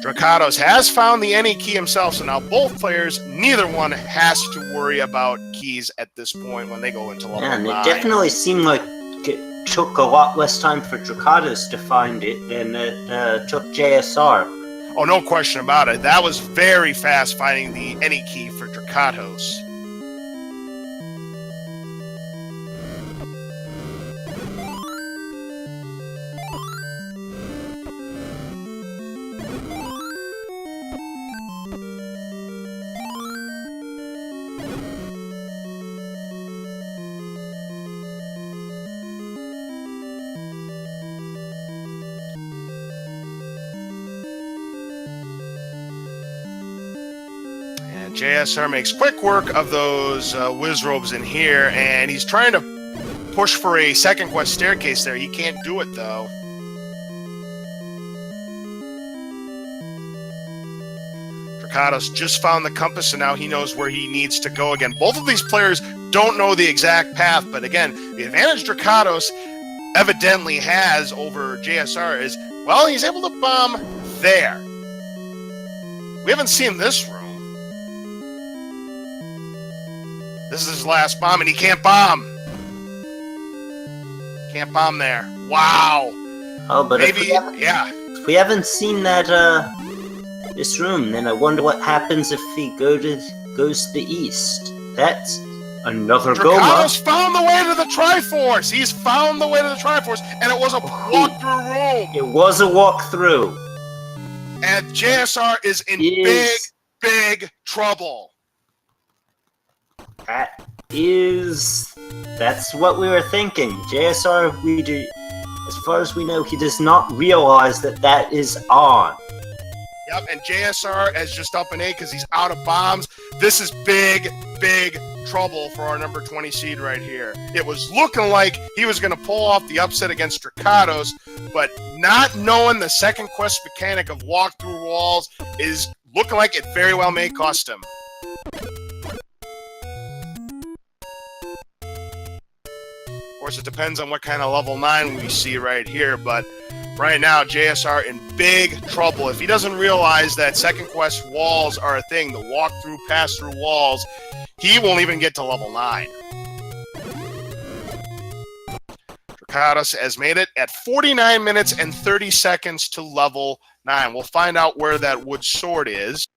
Drakhatos has found the any key himself, so now both players, neither one has to worry about keys at this point when they go into level 9. And it definitely seemed like it took a lot less time for Drakhatos to find it than it took JSR. Oh, no question about it. That was very fast finding the any key for Drakhatos. JSR makes quick work of those whiz robes in here, and he's trying to push for a second quest staircase there. He can't do it, though. Drakhatos just found the compass, and now he knows where he needs to go again. Both of these players don't know the exact path, but again, the advantage Drakhatos evidently has over JSR is, well, he's able to bomb there. We haven't seen this room. This is his last bomb, and he can't bomb. Can't bomb there. Wow. Oh, but maybe, if we haven't seen that this room, then I wonder what happens if he goes to the east. That's another Goma. Drakhatos found the way to the Triforce. He's found the way to the Triforce, and it was a walk-through room. It was a walkthrough. And JSR is in big trouble. That's what we were thinking. JSR, as far as we know, he does not realize that is on. Yep, and JSR is just up an 8 because he's out of bombs. This is big trouble for our number 20 seed right here. It was looking like he was going to pull off the upset against Drakhatos, but not knowing the second quest mechanic of walk-through walls is looking like it very well may cost him. Of course, it depends on what kind of level 9 we see right here, but right now, JSR in big trouble. If he doesn't realize that second quest walls are a thing, the walk-through, pass-through walls, he won't even get to level 9. Drakhatos has made it at 49 minutes and 30 seconds to level 9. We'll find out where that wood sword is.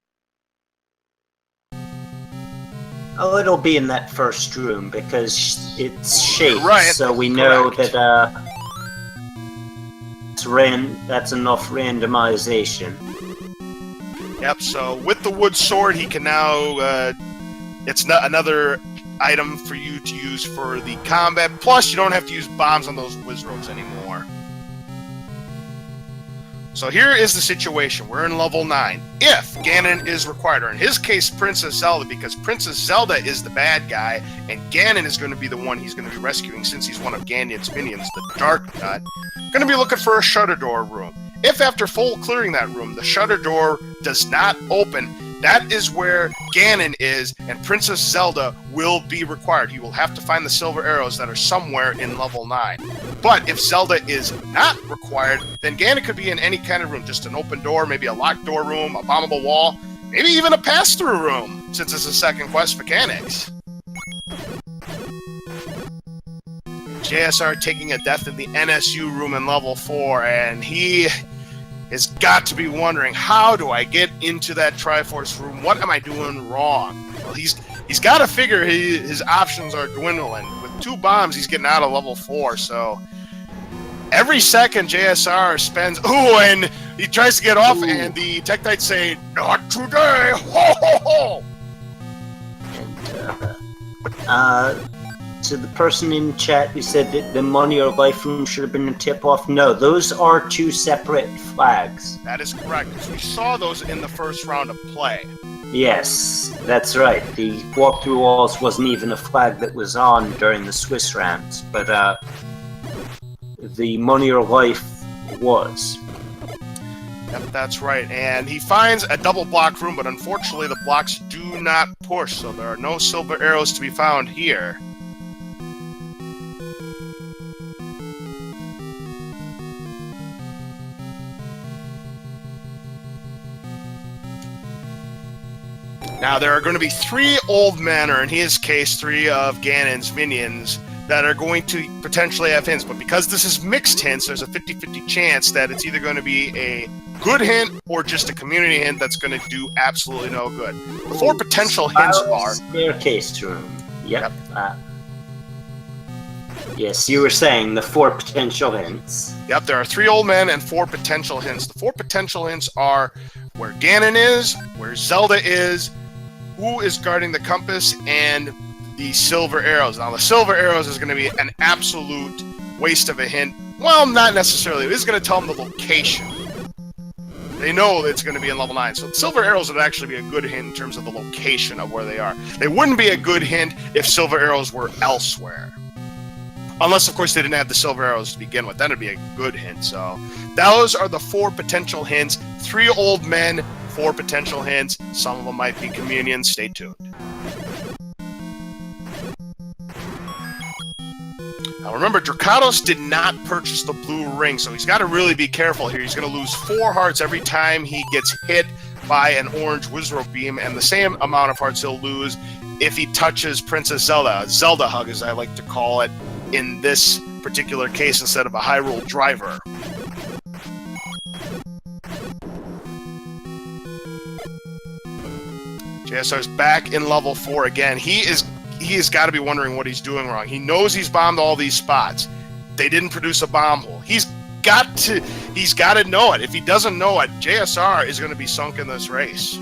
Oh, it'll be in that first room because it's shaped, Right, so we know correct. that that's enough randomization. Yep, so with the wood sword, he can now, it's not another item for you to use for the combat, plus you don't have to use bombs on those Wizroads anymore. So here is the situation. We're in level 9. If Ganon is required, or in his case, Princess Zelda, because Princess Zelda is the bad guy, and Ganon is going to be the one he's going to be rescuing since he's one of Ganon's minions, the Dark Nut, going to be looking for a shutter door room. If after full clearing that room, the shutter door does not open, that is where Ganon is, and Princess Zelda will be required. He will have to find the silver arrows that are somewhere in level 9. But if Zelda is not required, then Ganon could be in any kind of room, just an open door, maybe a locked door room, a bombable wall, maybe even a pass-through room, since it's a second quest mechanics. JSR taking a death in the NSU room in level 4, and he has got to be wondering, how do I get into that Triforce room? What am I doing wrong? Well, he's got to figure his options are dwindling. With 2 bombs, he's getting out of level 4, so every second JSR spends... Ooh, and he tries to get off, ooh, and the Tektites say, "Not today! Ho, ho, ho!" And, to the person in chat who said that the money or life room should have been a tip-off, no, those are 2 separate flags. That is correct, because we saw those in the first round of play. Yes, that's right. The walk-through walls wasn't even a flag that was on during the Swiss rounds, but the money or life was. Yep, that's right. And he finds a double block room, but unfortunately the blocks do not push, so there are no silver arrows to be found here. Now, there are going to be 3 old men, or in his case, 3 of Ganon's minions, that are going to potentially have hints. But because this is mixed hints, there's a 50-50 chance that it's either going to be a good hint or just a community hint that's going to do absolutely no good. The 4 potential hints are... Staircase room. Yep. Yes, you were saying the 4 potential hints. Yep, there are 3 old men and 4 potential hints. The 4 potential hints are where Ganon is, where Zelda is, who is guarding the compass, and the silver arrows. Now, the silver arrows is going to be an absolute waste of a hint. Well, not necessarily. It is going to tell them the location. They know it's going to be in level 9. So the silver arrows would actually be a good hint in terms of the location of where they are. They wouldn't be a good hint if silver arrows were elsewhere. Unless, of course, they didn't have the silver arrows to begin with. Then it'd be a good hint. So those are the 4 potential hints. 3 old men, 4 potential hints. Some of them might be communions. Stay tuned. Now remember, Drakhatos did not purchase the blue ring, so he's got to really be careful here. He's going to lose 4 hearts every time he gets hit by an orange Wizroad beam, and the same amount of hearts he'll lose if he touches Princess Zelda. A Zelda hug, as I like to call it, in this particular case, instead of a Hyrule driver. JSR's back in level 4 again. He has got to be wondering what he's doing wrong. He knows he's bombed all these spots. They didn't produce a bomb hole. He's got to know it. If he doesn't know it, JSR is going to be sunk in this race.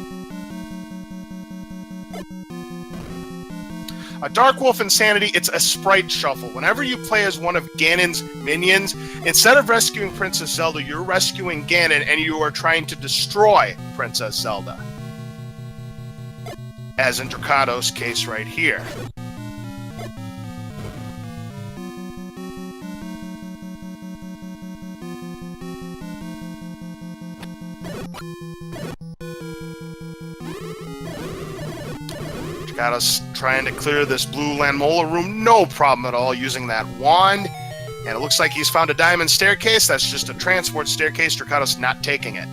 A Dark Wolf Insanity, it's a sprite shuffle. Whenever you play as one of Ganon's minions, instead of rescuing Princess Zelda, you're rescuing Ganon, and you are trying to destroy Princess Zelda. As in Drakhatos' case right here. Drakhatos trying to clear this blue Landmola room, no problem at all, using that wand. And it looks like he's found a diamond staircase. That's just a transport staircase. Drakhatos not taking it.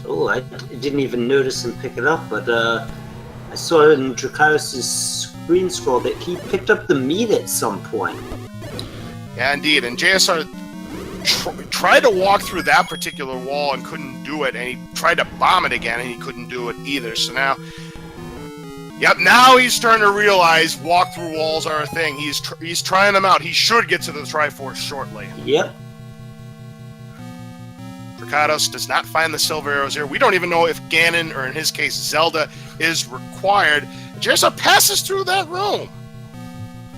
Oh, I didn't even notice him pick it up, but I saw in Drakhatos' screen scroll that he picked up the meat at some point. Yeah, indeed. And JSR tried to walk through that particular wall and couldn't do it, and he tried to bomb it again, and he couldn't do it either. So now Yep, now he's starting to realize walk-through walls are a thing. He's trying them out. He should get to the Triforce shortly. Yep. Drakhatos does not find the silver arrows here. We don't even know if Ganon, or in his case, Zelda, is required. JSR passes through that room.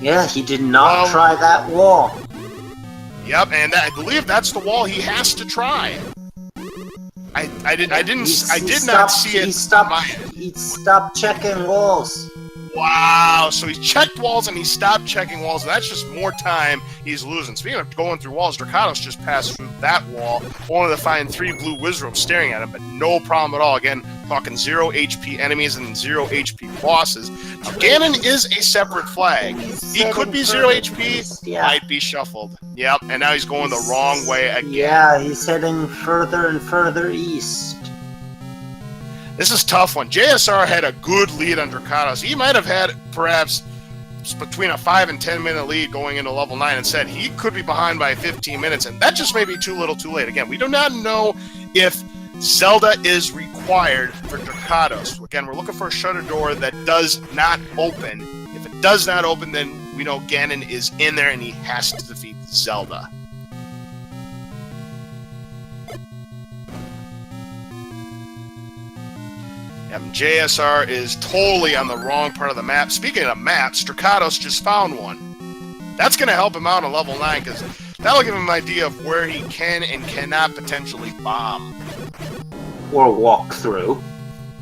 Yeah, he did not try that wall. Yep, and I believe that's the wall he has to try. I did not see it. He stopped checking walls. Wow, so he checked walls and he stopped checking walls, and that's just more time he's losing. Speaking of going through walls, Drakhatos just passed through that wall, only to find 3 blue Wizrobes staring at him, but no problem at all. Again, talking 0 HP enemies and 0 HP bosses. Now, Ganon is a separate flag. He could be 0 HP, might be shuffled. Yep, and now he's going the wrong way again. Yeah, he's heading further and further east. This is a tough one. JSR had a good lead on Drakhatos. He might have had perhaps between a 5 and 10 minute lead going into level 9, and said he could be behind by 15 minutes, and that just may be too little too late. Again, we do not know if Zelda is required for Drakhatos. Again, we're looking for a shutter door that does not open. If it does not open, then we know Ganon is in there and he has to defeat Zelda. JSR is totally on the wrong part of the map. Speaking of maps, Drakhatos just found one. That's going to help him out on level 9, because that'll give him an idea of where he can and cannot potentially bomb. Or walk through.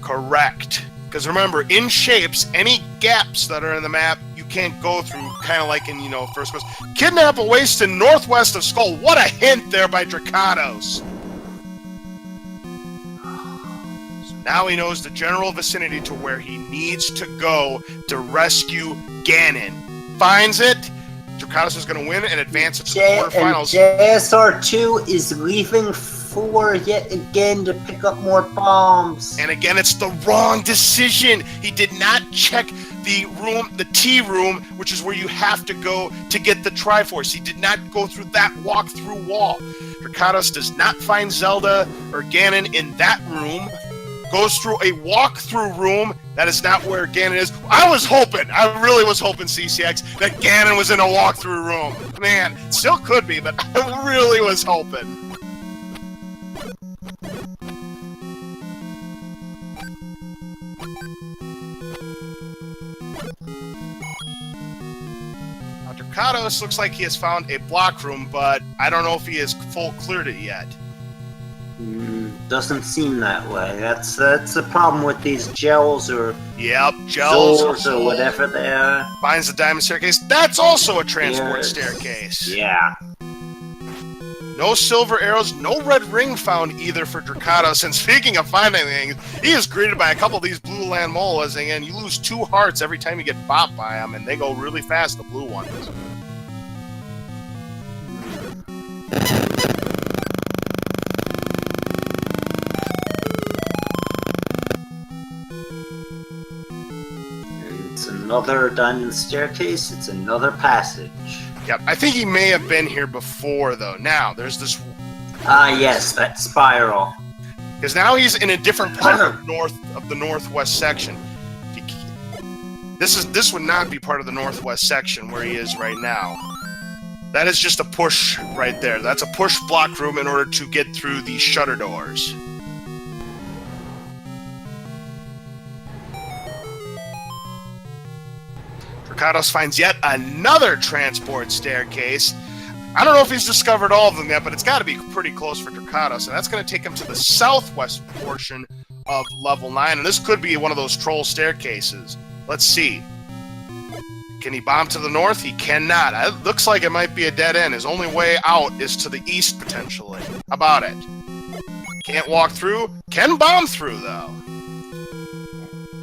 Correct. Because remember, in shapes, any gaps that are in the map, you can't go through, kind of like in, First Quest. Kidnap a waste in northwest of Skull. What a hint there by Drakhatos. Now he knows the general vicinity to where he needs to go to rescue Ganon. Finds it. Drakhatos is going to win and advance to the quarterfinals. And JSR2 is leaving for yet again to pick up more bombs. And again, it's the wrong decision. He did not check the room, the T room, which is where you have to go to get the Triforce. He did not go through that walk-through wall. Drakhatos does not find Zelda or Ganon in that room. Goes through a walk-through room. That is not where Ganon is. I really was hoping, CCX, that Ganon was in a walk-through room. Man, still could be, but I really was hoping. Now, Drakhatos looks like he has found a block room, but I don't know if he has full cleared it yet. Doesn't seem that way. That's the problem with these gels or gels or whatever they are. Finds the diamond staircase. That's also a transport staircase. Yeah. No silver arrows, no red ring found either for Drakhatos. And speaking of finding things, he is greeted by a couple of these blue land molas, and you lose 2 hearts every time you get bopped by them, and they go really fast, the blue ones. Another diamond staircase, it's another passage. Yep, I think he may have been here before, though. Now, there's this... yes, that spiral. Because now he's in a different part of the northwest section. This would not be part of the northwest section where he is right now. That is just a push right there. That's a push block room in order to get through these shutter doors. Drakhatos finds yet another transport staircase. I don't know if he's discovered all of them yet, but it's got to be pretty close for Drakhatos, and that's going to take him to the southwest portion of level 9, and this could be one of those troll staircases. Let's see. Can he bomb to the north? He cannot. It looks like it might be a dead end. His only way out is to the east, potentially. How about it? Can't walk through. Can bomb through, though.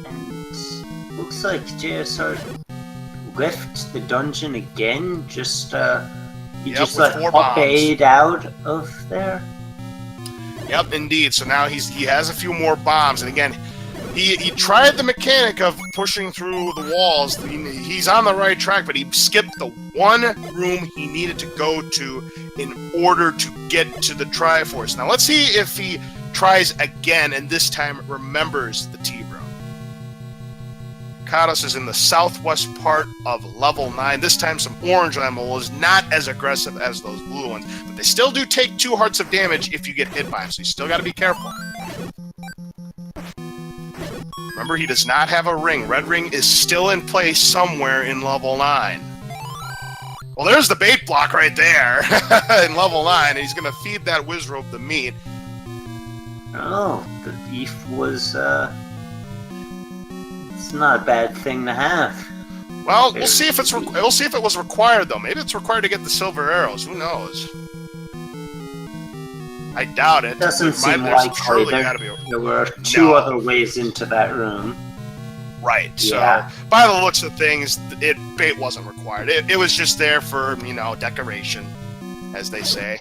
And looks like JSR left the dungeon again. He just let Hopade out of there. Yep, indeed. So now he has a few more bombs, and again, he tried the mechanic of pushing through the walls. He's on the right track, but he skipped the one room he needed to go to in order to get to the Triforce. Now let's see if he tries again, and this time remembers the T room. Drakhatos is in the southwest part of level 9. This time some orange animals, not as aggressive as those blue ones, but they still do take 2 hearts of damage if you get hit by them, so you still got to be careful. Remember, he does not have a ring. Red ring is still in place somewhere in level 9. Well, there's the bait block right there in level 9, and he's going to feed that Wizrobe the meat. Oh, the beef was, it's not a bad thing to have. Well, we'll see if we'll see if it was required though. Maybe it's required to get the silver arrows. Who knows? I doubt it. Doesn't seem likely. There were 2 other ways into that room. Right. So, yeah. By the looks of things, bait wasn't required. It was just there for, you know, decoration, as they say.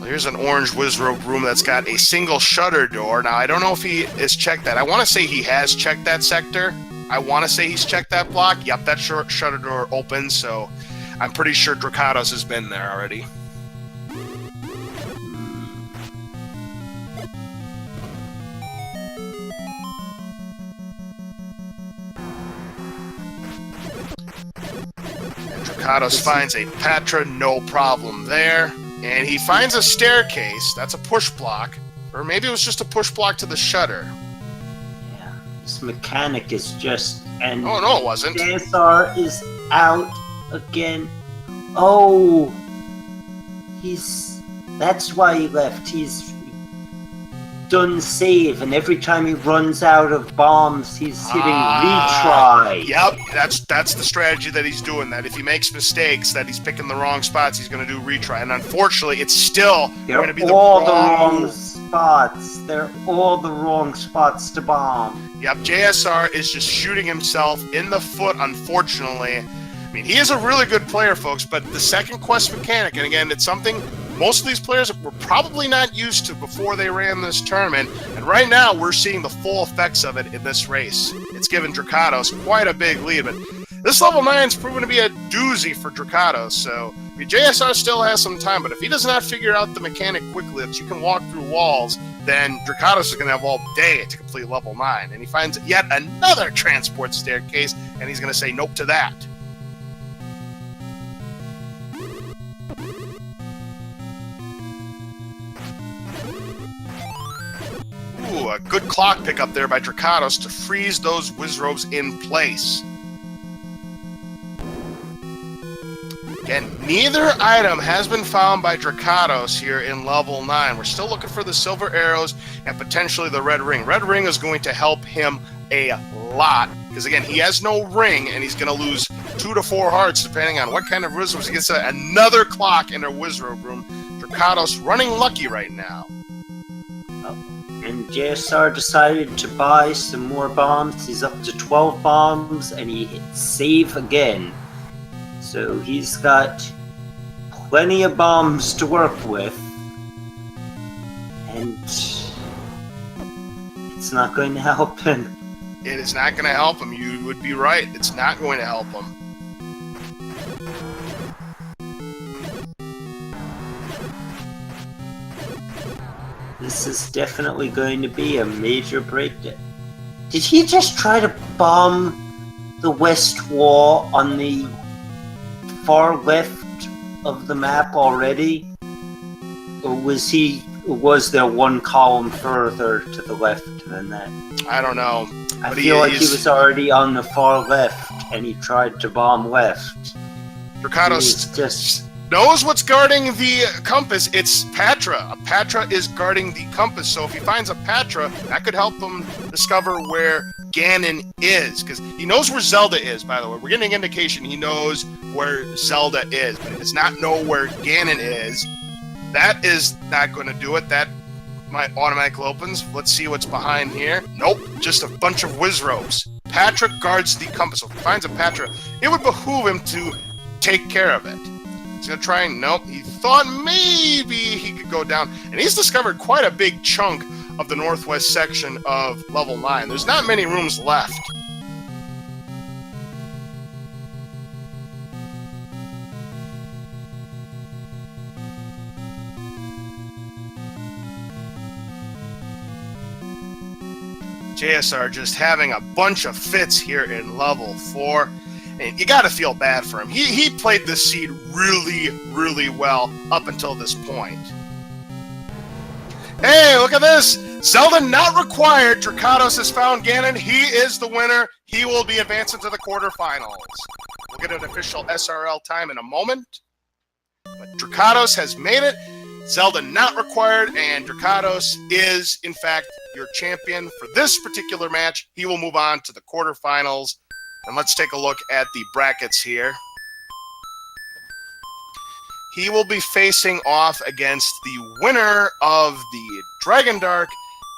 Here's an orange Wizrobe room that's got a single shutter door. Now, I don't know if he has checked that. I want to say he has checked that sector. I want to say he's checked that block. Yep, that shutter door opens, so I'm pretty sure Drakhatos has been there already. And Drakhatos finds a Patra, no problem there. And he finds a staircase. That's a push block. Or maybe it was just a push block to the shutter. Yeah, this mechanic is just... And oh, no, it wasn't. JSR is out again. Oh! That's why he left. He's done save, and every time he runs out of bombs, he's hitting retry. Yep, that's the strategy that he's doing. That if he makes mistakes, that he's picking the wrong spots, he's going to do retry. And unfortunately, it's still going to be the wrong spots. They're all the wrong spots to bomb. Yep, JSR is just shooting himself in the foot, unfortunately. I mean, he is a really good player, folks, but the second quest mechanic, and again, it's something most of these players were probably not used to before they ran this tournament, and right now we're seeing the full effects of it in this race. It's given Drakhatos quite a big lead, but this level 9 is proven to be a doozy for Drakhatos, so I mean, JSR still has some time, but if he does not figure out the mechanic quickly that you can walk through walls, then Drakhatos is going to have all day to complete level 9, and he finds yet another transport staircase, and he's going to say nope to that. Ooh, a good clock pickup there by Drakhatos to freeze those Wizrobes in place. Again, neither item has been found by Drakhatos here in level 9. We're still looking for the silver arrows and potentially the red ring. Red ring is going to help him a lot because, again, he has no ring and he's going to lose 2 to 4 hearts depending on what kind of Wizrobes. He gets another clock in a Wizrobe room. Drakhatos running lucky right now. And JSR decided to buy some more bombs. He's up to 12 bombs, and he hit save again. So he's got plenty of bombs to work with. And it's not going to help him. It is not going to help him. You would be right. It's not going to help him. This is definitely going to be a major breakdown. Did he just try to bomb the west wall on the far left of the map already? Or was there one column further to the left than that? I don't know. I feel like he was already on the far left and he tried to bomb left. Drakhatos just knows what's guarding the compass. It's Patra. A Patra is guarding the compass. So if he finds a Patra, that could help him discover where Ganon is. Because he knows where Zelda is, by the way. We're getting an indication he knows where Zelda is, but he does not know where Ganon is. That is not going to do it. That might automatically opens. Let's see what's behind here. Nope, just a bunch of Wizrobes. Patra guards the compass. So if he finds a Patra, it would behoove him to take care of it. He's going to try and... Nope. He thought maybe he could go down. And he's discovered quite a big chunk of the northwest section of level 9. There's not many rooms left. JSR just having a bunch of fits here in level 4. And you got to feel bad for him. He played this seed really, really well up until this point. Hey, look at this! Zelda not required. Drakhatos has found Ganon. He is the winner. He will be advancing to the quarterfinals. We'll get an official SRL time in a moment. But Drakhatos has made it. Zelda not required, and Drakhatos is, in fact, your champion for this particular match. He will move on to the quarterfinals. And let's take a look at the brackets here. He will be facing off against the winner of the Dragon Dark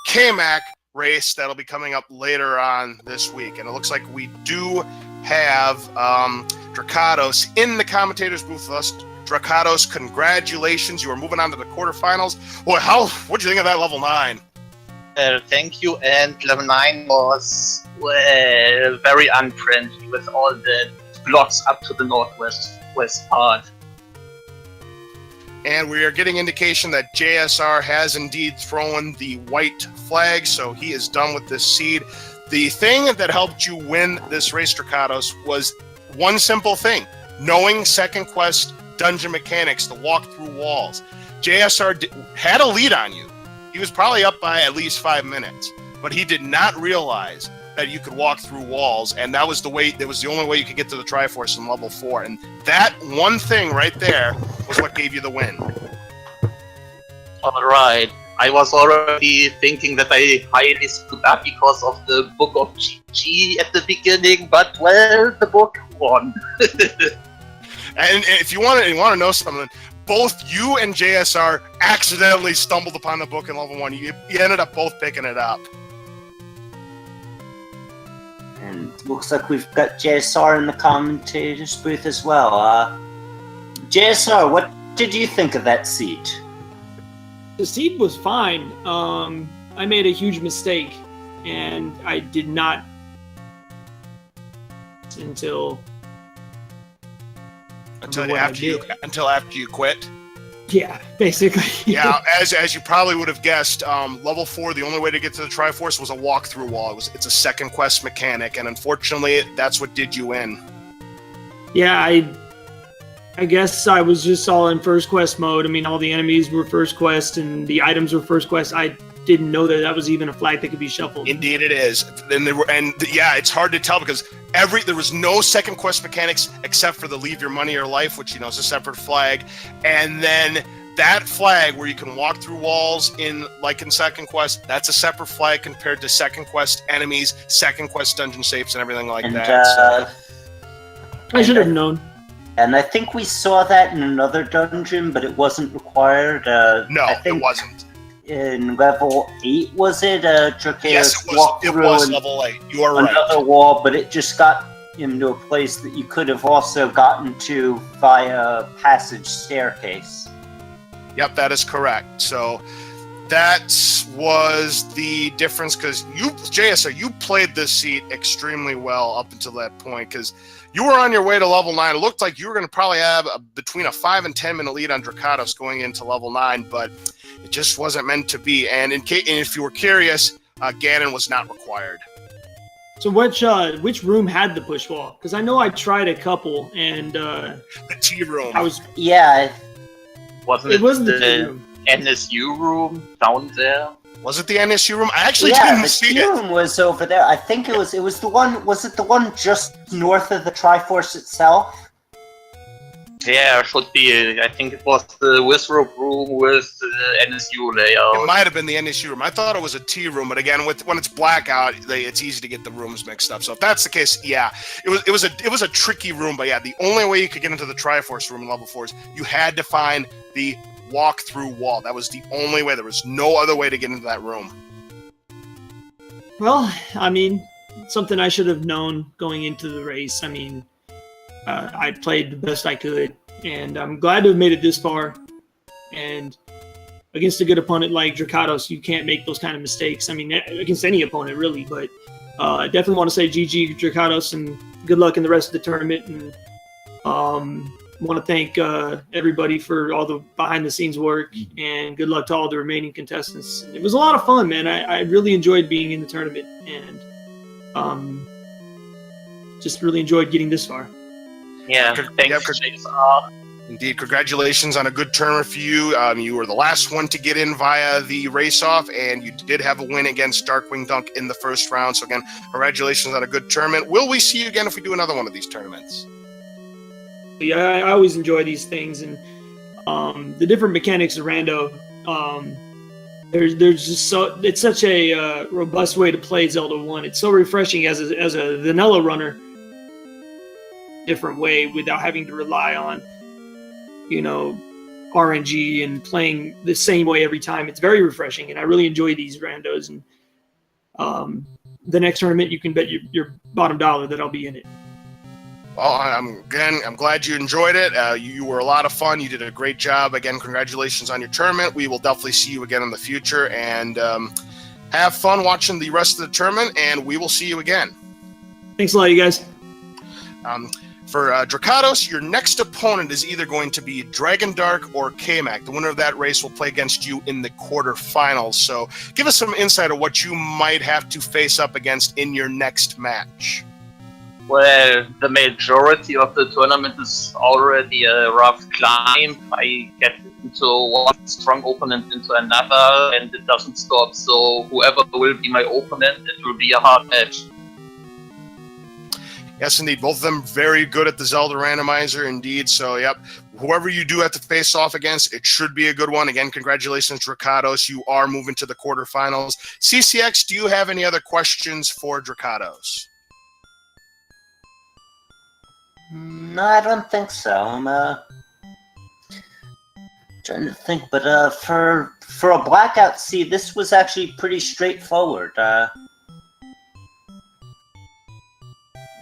K-Mac race that'll be coming up later on this week. And it looks like we do have Drakhatos in the commentator's booth with us. Drakhatos, congratulations. You are moving on to the quarterfinals. Boy, what'd you think of that level 9? Thank you, and level 9 was very unfriendly with all the blocks up to the west part. And we are getting indication that JSR has indeed thrown the white flag, so he is done with this seed. The thing that helped you win this race, Drakhatos, was one simple thing: knowing second quest dungeon mechanics to walk through walls. JSR had a lead on you. He was probably up by at least 5 minutes, but he did not realize that you could walk through walls, and that was the only way you could get to the Triforce in level 4. And that one thing right there was what gave you the win. Alright, I was already thinking that I highly screwed up because of the book of GG at the beginning, but well, the book won. And if you want to know something, both you and JSR accidentally stumbled upon the book in level 1. You ended up both picking it up. And looks like we've got JSR in the commentator's booth as well. JSR, what did you think of that seat? The seed was fine. I made a huge mistake, and I did not until after you quit. Yeah, basically. Yeah, as you probably would have guessed, level 4, the only way to get to the Triforce was a walk-through wall. It's a second quest mechanic, and unfortunately, that's what did you in. Yeah, I guess I was just all in first quest mode. I mean, all the enemies were first quest, and the items were first quest. I didn't know that was even a flag that could be shuffled. Indeed, it is. Yeah, it's hard to tell because there was no second quest mechanics except for the leave your money or life, which is a separate flag, and then that flag where you can walk through walls in second quest, that's a separate flag compared to second quest enemies, second quest dungeon safes, and everything like that. So. I should have known. And I think we saw that in another dungeon, but it wasn't required. No, it wasn't. In level 8, was it? Drakhatos yes, walked it through was level 8. You are right. Another wall, but it just got him to a place that you could have also gotten to via passage staircase. Yep, that is correct. So that was the difference, because JSR, you played this seat extremely well up until that point, because you were on your way to level 9. It looked like you were going to probably have between a 5 and 10 minute lead on Drakhatos going into level 9, but it just wasn't meant to be. And if you were curious, Ganon was not required. So which room had the push wall? Because I know I tried a couple, and the T room. Wasn't it the NSU room down there? Was it the NSU room? I actually didn't see it. The T room was over there. I think it was the one. Was it the one just north of the Triforce itself? Yeah, it should be. I think it was the Wizrobe room with the NSU layout. It might have been the NSU room. I thought it was a T room, but again, when it's blackout, it's easy to get the rooms mixed up. So if that's the case, yeah, it was a tricky room. But yeah, the only way you could get into the Triforce room in level 4 is you had to find the walk-through wall. That was the only way. There was no other way to get into that room. Well, I mean, something I should have known going into the race. I mean, I played the best I could, and I'm glad to have made it this far. And against a good opponent like Drakhatos, you can't make those kind of mistakes. I mean, against any opponent, really. But I definitely want to say GG Drakhatos, and good luck in the rest of the tournament. And want to thank everybody for all the behind-the-scenes work, and good luck to all the remaining contestants. It was a lot of fun, man. I really enjoyed being in the tournament, and just really enjoyed getting this far. Yeah, thanks, JSR. Indeed, congratulations on a good tournament for you. You were the last one to get in via the race-off, and you did have a win against Darkwing Dunk in the first round. So again, congratulations on a good tournament. Will we see you again if we do another one of these tournaments? Yeah, I always enjoy these things, and the different mechanics of Rando. There's just it's such a robust way to play Zelda 1. It's so refreshing as a vanilla runner, different way without having to rely on RNG and playing the same way every time. It's very refreshing, and I really enjoy these randos. And the next tournament, you can bet your bottom dollar that I'll be in it. Well, I'm glad you enjoyed it. You were a lot of fun. You did a great job. Again, congratulations on your tournament. We will definitely see you again in the future, and have fun watching the rest of the tournament, and we will see you again. Thanks a lot, you guys. For Drakhatos, your next opponent is either going to be Dragon Dark or K-Mac. The winner of that race will play against you in the quarterfinals. So give us some insight of what you might have to face up against in your next match. Well, the majority of the tournament is already a rough climb. I get into one strong opponent into another, and it doesn't stop. So whoever will be my opponent, it will be a hard match. Yes, indeed. Both of them very good at the Zelda Randomizer, indeed. So, yep, whoever you do have to face off against, it should be a good one. Again, congratulations, Drakhatos. You are moving to the quarterfinals. CCX, do you have any other questions for Drakhatos? No, I don't think so. I'm trying to think, but for a blackout seed, this was actually pretty straightforward.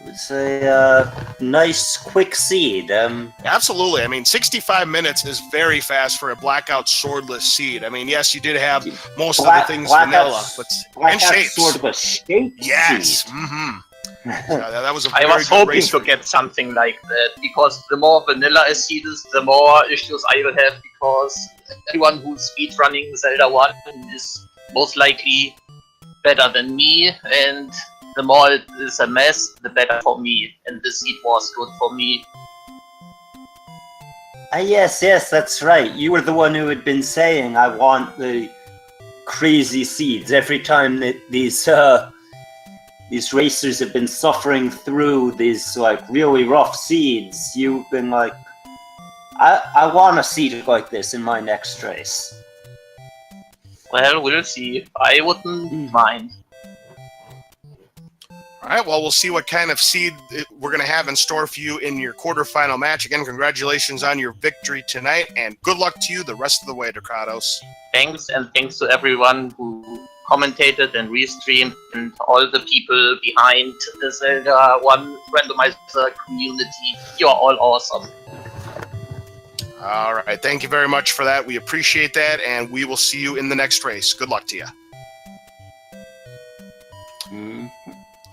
It's a nice, quick seed. Absolutely. I mean, 65 minutes is very fast for a blackout swordless seed. I mean, yes, you did have most of the things vanilla, but and shapes. Sort of a shape. Yes. Seed. Mm-hmm. That was a I very was good hoping race to get something like that, because the more vanilla a seed is, the more issues I will have, because everyone who's speedrunning Zelda 1 is most likely better than me, and the more it is a mess, the better for me, and this seed was good for me. Yes, that's right. You were the one who had been saying, I want the crazy seeds. Every time that these racers have been suffering through these, like, really rough seeds, you've been like, I want a seed like this in my next race. Well, we'll see. I wouldn't mind. All right, well, we'll see what kind of seed we're going to have in store for you in your quarterfinal match. Again, congratulations on your victory tonight, and good luck to you the rest of the way, Drakhatos. Thanks, and thanks to everyone who commentated and restreamed, and all the people behind the Zelda 1 Randomizer community. You are all awesome. All right, thank you very much for that. We appreciate that, and we will see you in the next race. Good luck to you.